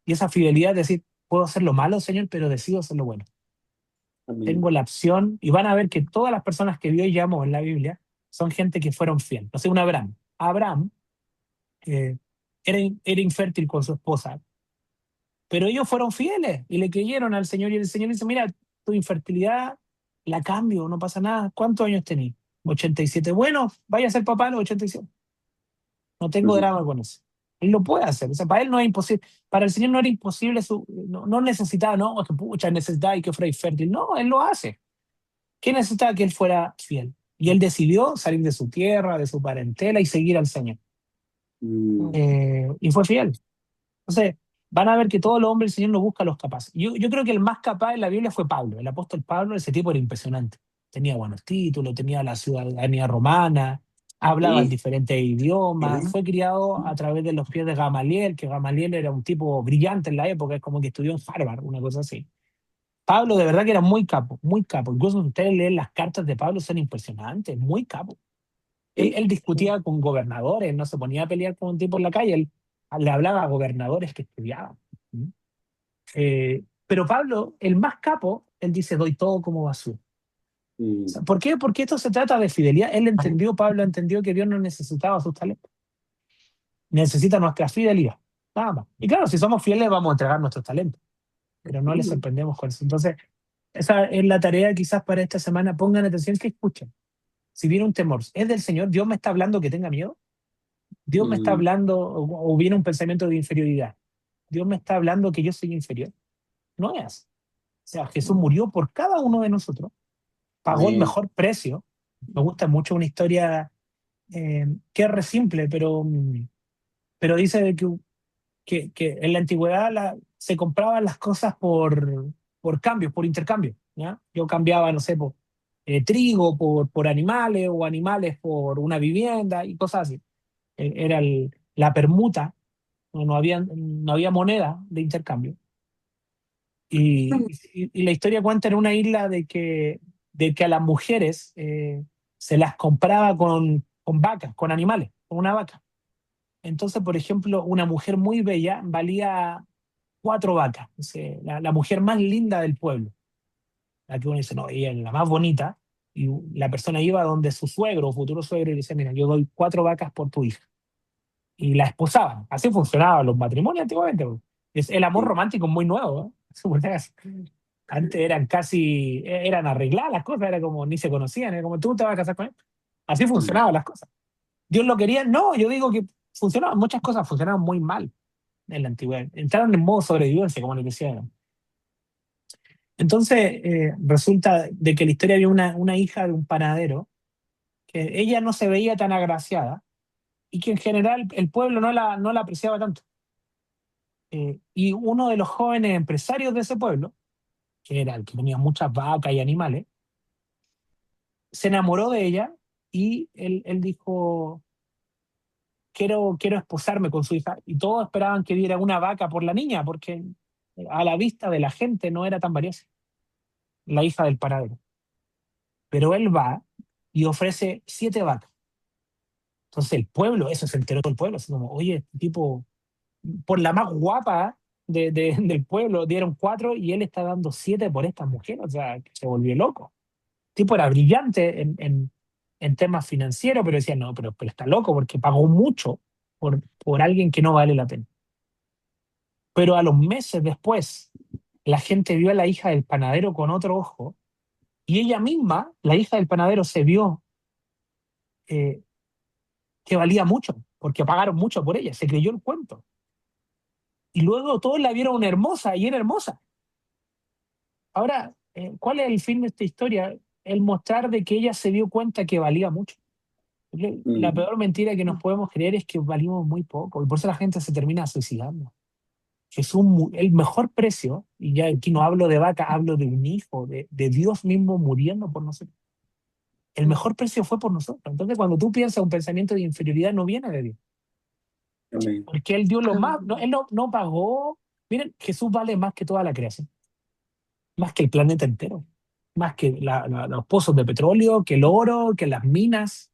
Y esa fidelidad es decir, puedo hacer lo malo, Señor, pero decido hacer lo bueno. amén. Tengo la opción, y van a ver que todas las personas que Dios llamó en la Biblia son gente que fueron fieles. No sé, un Abraham. Abraham eh, era infértil con su esposa, pero ellos fueron fieles y le creyeron al Señor, y el Señor dice, mira, tu infertilidad la cambio, no pasa nada. ¿Cuántos años tenés? 87. Bueno, vaya a ser papá a los 87. No tengo Ujú, drama con eso. Él lo puede hacer. O sea, para él no es imposible. Para el Señor no era imposible, no necesitaba, no, es que pucha, necesitaba y que fuera infértil. No, él lo hace. ¿Qué necesitaba? Que él fuera fiel. Y él decidió salir de su tierra, de su parentela y seguir al Señor. mm, Mm. Y fue fiel. Entonces, van a ver que todos los hombres el Señor no busca a los capaces. Yo creo que el más capaz en la Biblia fue Pablo. El apóstol Pablo, ese tipo era impresionante. Tenía buenos títulos, tenía la ciudadanía romana, hablaba en sí, diferentes idiomas, fue criado a través de los pies de Gamaliel, que Gamaliel era un tipo brillante en la época, es como que estudió en Harvard, una cosa así. Pablo de verdad que era muy capo, muy capo. Incluso si ustedes leen las cartas de Pablo, son impresionantes, muy capo. sí, Él discutía con gobernadores, no se ponía a pelear con un tipo en la calle, él le hablaba a gobernadores que estudiaban. ¿Mm? Pero Pablo, el más capo, él dice, doy todo como basura. O mm, sea, ¿por qué? Porque esto se trata de fidelidad. Pablo entendió que Dios no necesitaba sus talentos, necesita nuestra fidelidad, nada más. Y claro, si somos fieles vamos a entregar nuestros talentos, pero no les mm, sorprendemos con eso. Entonces, esa es la tarea quizás para esta semana. Pongan atención, que escuchen. Si viene un temor, ¿es del Señor? ¿Dios me está hablando que tenga miedo? ¿Dios me está mm, hablando, o viene un pensamiento de inferioridad? ¿Dios me está hablando que yo soy inferior? No es así. O sea, Jesús murió por cada uno de nosotros, pagó el amén. mejor precio. Me gusta mucho una historia, que es re simple, pero dice de que en la antigüedad se compraban las cosas por cambios, por intercambio. ¿ya? Yo cambiaba, no sé, trigo por animales o animales por una vivienda y cosas así. Era la permuta, no había moneda de intercambio. Y la historia cuenta en una isla de que a las mujeres se las compraba con vacas, con animales, con una vaca. Entonces, por ejemplo, una mujer muy bella valía 4 vacas. O sea, la mujer más linda del pueblo, la que uno dice, no, ella es la más bonita, y la persona iba donde su suegro o futuro suegro y le decía, mira, yo doy 4 vacas por tu hija. Y la esposaban. Así funcionaban los matrimonios antiguamente, pues. El amor Sí. romántico es muy nuevo, ¿eh? Antes eran arregladas las cosas, era como ni se conocían, era como tú te vas a casar con él. Así Mm. funcionaban las cosas. Dios lo quería, no, yo digo que funcionaban, muchas cosas funcionaban muy mal en la antigüedad. Entraron en modo sobrevivencia, como les decía. Entonces, resulta de que en la historia había una hija de un panadero, que ella no se veía tan agraciada y que en general el pueblo no la apreciaba tanto. Y uno de los jóvenes empresarios de ese pueblo, que era el que tenía muchas vacas y animales, se enamoró de ella y él dijo, quiero esposarme con su hija. Y todos esperaban que diera una vaca por la niña, porque a la vista de la gente no era tan valiosa, la hija del panadero. Pero él va y ofrece 7 vacas. Entonces el pueblo, eso se enteró todo el pueblo, así como, oye, este tipo, por la más guapa del pueblo dieron 4 y él está dando 7 por esta mujer, o sea, que se volvió loco. El tipo era brillante en temas financieros, pero decía, no, pero está loco porque pagó mucho por alguien que no vale la pena. Pero a los meses después, la gente vio a la hija del panadero con otro ojo y ella misma, la hija del panadero, se vio eh, que valía mucho, porque pagaron mucho por ella, se creyó el cuento. Y luego todos la vieron hermosa y era hermosa. Ahora, ¿cuál es el fin de esta historia? El mostrar de que ella se dio cuenta que valía mucho. La Mm. peor mentira que nos podemos creer es que valimos muy poco y por eso la gente se termina suicidando. Jesús, el mejor precio, y ya aquí no hablo de vaca, hablo de un hijo, de Dios mismo muriendo por nosotros. El mejor precio fue por nosotros. Entonces, cuando tú piensas un pensamiento de inferioridad, no viene de Dios, Amén. porque Él dio lo más, no, Amén. Él no pagó. Miren, Jesús vale más que toda la creación, más que el planeta entero, más que los pozos de petróleo, que el oro, que las minas.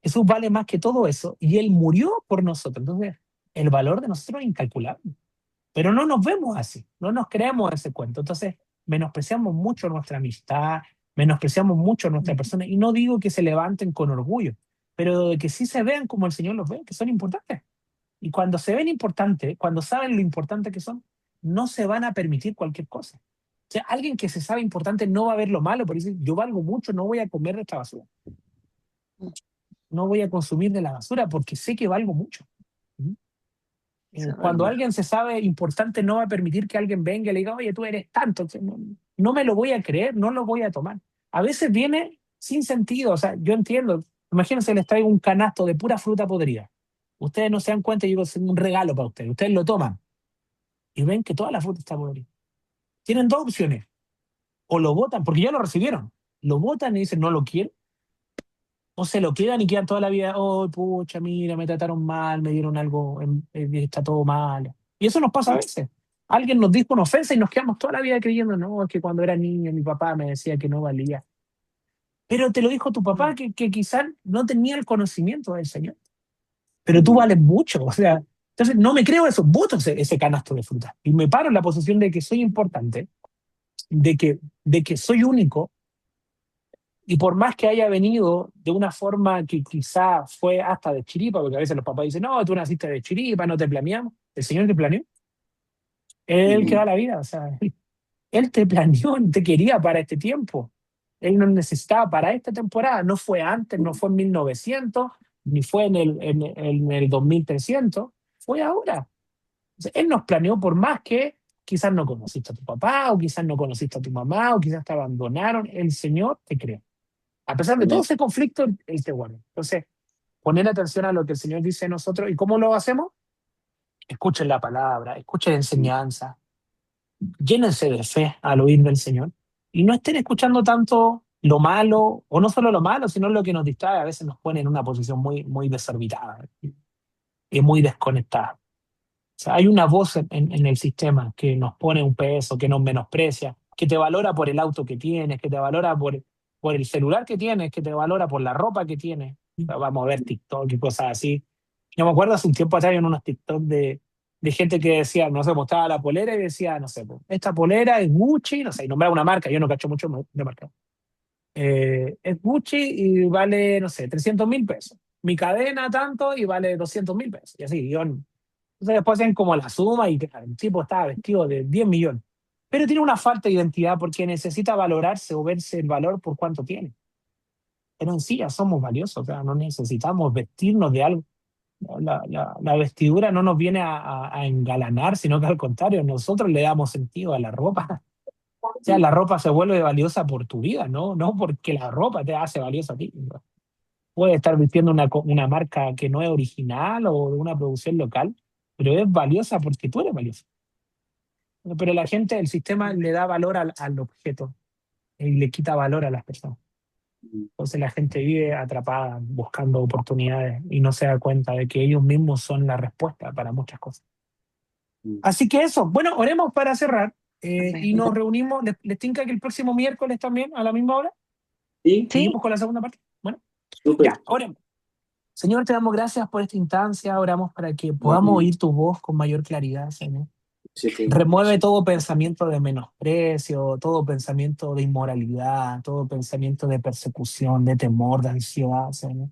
Jesús vale más que todo eso y Él murió por nosotros. Entonces, el valor de nosotros es incalculable. Pero no nos vemos así, no nos creemos ese cuento. Entonces, menospreciamos mucho nuestra amistad, menospreciamos mucho nuestra persona. Y no digo que se levanten con orgullo, pero de que sí se vean como el Señor los ve, que son importantes. Y cuando se ven importantes, cuando saben lo importante que son, no se van a permitir cualquier cosa. O sea, alguien que se sabe importante no va a ver lo malo, por decir, yo valgo mucho, no voy a comer de esta basura, no voy a consumir de la basura porque sé que valgo mucho. ¿Mm? Eso es Cuando verdad. alguien se sabe importante, no va a permitir que alguien venga y le diga, oye, tú eres tanto. O sea, no me lo voy a creer, no lo voy a tomar. A veces viene sin sentido, o sea, yo entiendo. Imagínense, les traigo un canasto de pura fruta podrida. Ustedes no se dan cuenta, yo digo, es un regalo para ustedes. Ustedes lo toman y ven que toda la fruta está podrida. Tienen 2 opciones. O lo botan, porque ya lo recibieron. Lo botan y dicen, no lo quiero. O se lo quedan y quedan toda la vida, oh, pucha, mira, me trataron mal, me dieron algo, está todo mal. Y eso nos pasa a veces. Alguien nos dijo una ofensa y nos quedamos toda la vida creyendo, no, es que cuando era niño mi papá me decía que no valía. Pero te lo dijo tu papá que quizás no tenía el conocimiento del Señor. Pero tú Mm. vales mucho, o sea, entonces no me creo eso, voto ese canasto de fruta. Y me paro en la posición de que soy importante, de que soy único. Y por más que haya venido de una forma que quizá fue hasta de chiripa, porque a veces los papás dicen, no, tú naciste de chiripa, no te planeamos. El Señor te planeó. Es el que da Mm. la vida. O sea, Él te planeó, te quería para este tiempo. Él nos necesitaba para esta temporada. No fue antes, no fue en 1900, ni fue en el 2300. Fue ahora. O sea, Él nos planeó por más que quizás no conociste a tu papá, o quizás no conociste a tu mamá, o quizás te abandonaron. El Señor te creó. A pesar de todo Amén. ese conflicto, Él te guarda. Entonces, poner atención a lo que el Señor dice de nosotros. ¿Y cómo lo hacemos? Escuchen la palabra, escuchen Mm. enseñanza, llénense de fe al oír del Señor y no estén escuchando tanto lo malo, o no solo lo malo, sino lo que nos distrae, a veces nos pone en una posición muy, muy desorbitada y muy desconectada. O sea, hay una voz en el sistema que nos pone un peso, que nos menosprecia, que te valora por el auto que tienes, que te valora por el celular que tienes, que te valora por la ropa que tienes. O sea, vamos a ver TikTok y cosas así. Yo me acuerdo hace un tiempo atrás en unos TikTok de gente que decía, no sé, mostraba la polera y decía, no sé, pues, esta polera es Gucci, no sé, y nombraba una marca, yo no cacho mucho de marca. Es Gucci y vale, no sé, 300.000 pesos. Mi cadena tanto y vale 200.000 pesos. Y así, yo, entonces después hacen como la suma y claro, el tipo estaba vestido de 10 millones. Pero tiene una falta de identidad porque necesita valorarse o verse el valor por cuánto tiene. Pero en sí ya somos valiosos, o sea, no necesitamos vestirnos de algo. La vestidura no nos viene a engalanar, sino que al contrario, nosotros le damos sentido a la ropa. O sea, la ropa se vuelve valiosa por tu vida, no porque la ropa te hace valiosa a ti. Puedes estar vistiendo una marca que no es original o de una producción local, pero es valiosa porque tú eres valioso. Pero la gente, el sistema le da valor al objeto y le quita valor a las personas. Entonces la gente vive atrapada buscando oportunidades y no se da cuenta de que ellos mismos son la respuesta para muchas cosas. Así que eso, bueno, oremos para cerrar y Amén. nos reunimos. ¿Les tinca que el próximo miércoles también a la misma hora? Sí, Sí, Seguimos con la segunda parte. Bueno, súper. ya, oremos. Señor, te damos gracias por esta instancia. Oramos para que podamos oír tu voz con mayor claridad, Señor. Sí, sí. Remueve todo pensamiento de menosprecio, todo pensamiento de inmoralidad, todo pensamiento de persecución, de temor, de ansiedad, Señor.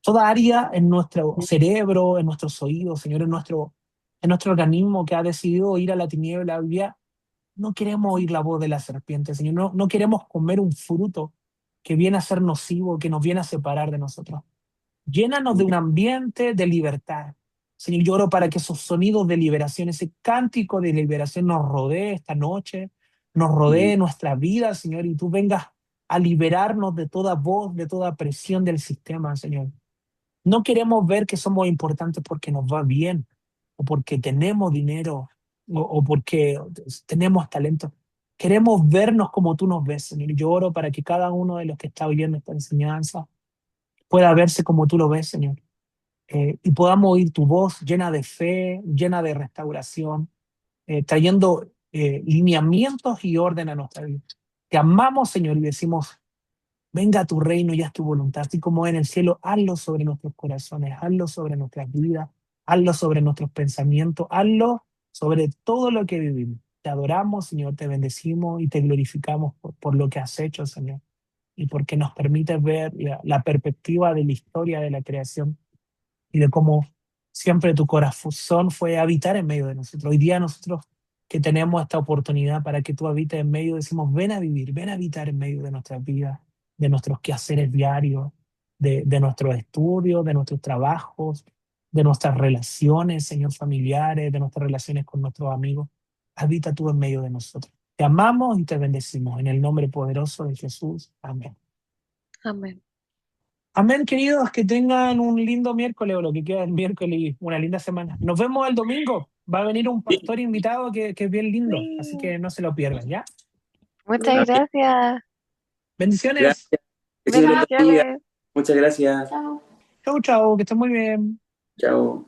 Toda área en nuestro cerebro, en nuestros oídos, Señor, en nuestro organismo que ha decidido ir a la tiniebla hoy día, no queremos oír la voz de la serpiente, Señor. No queremos comer un fruto que viene a ser nocivo, que nos viene a separar de nosotros. Llénanos de un ambiente de libertad. Señor, yo oro para que esos sonidos de liberación, ese cántico de liberación nos rodee esta noche, nos rodee nuestra vida, Señor, y tú vengas a liberarnos de toda voz, de toda presión del sistema, Señor. No queremos ver que somos importantes porque nos va bien, o porque tenemos dinero, o porque tenemos talento. Queremos vernos como tú nos ves, Señor. Yo oro para que cada uno de los que está oyendo esta enseñanza pueda verse como tú lo ves, Señor. Y podamos oír tu voz llena de fe, llena de restauración, trayendo lineamientos y orden a nuestra vida. Te amamos, Señor, y decimos, venga a tu reino y haz tu voluntad, así como en el cielo, hazlo sobre nuestros corazones, hazlo sobre nuestras vidas, hazlo sobre nuestros pensamientos, hazlo sobre todo lo que vivimos. Te adoramos, Señor, te bendecimos y te glorificamos por lo que has hecho, Señor, y porque nos permites ver la perspectiva de la historia de la creación y de cómo siempre tu corazón fue habitar en medio de nosotros. Hoy día nosotros que tenemos esta oportunidad para que tú habites en medio, decimos, ven a vivir, ven a habitar en medio de nuestras vidas, de nuestros quehaceres diarios, de nuestros estudios, de nuestros trabajos, de nuestras relaciones, Señor, familiares, de nuestras relaciones con nuestros amigos. Habita tú en medio de nosotros. Te amamos y te bendecimos en el nombre poderoso de Jesús. Amén. amén. Amén, queridos, que tengan un lindo miércoles o lo que queda del miércoles y una linda semana. Nos vemos el domingo. Va a venir un Sí. pastor invitado que es bien lindo, así Sí. que no se lo pierdan, ¿ya? Muchas Amén. gracias. Bendiciones. Gracias. Que el Señor los bendiga. Bendiciones. Muchas gracias. Chau, chau, que estén muy bien. Chao.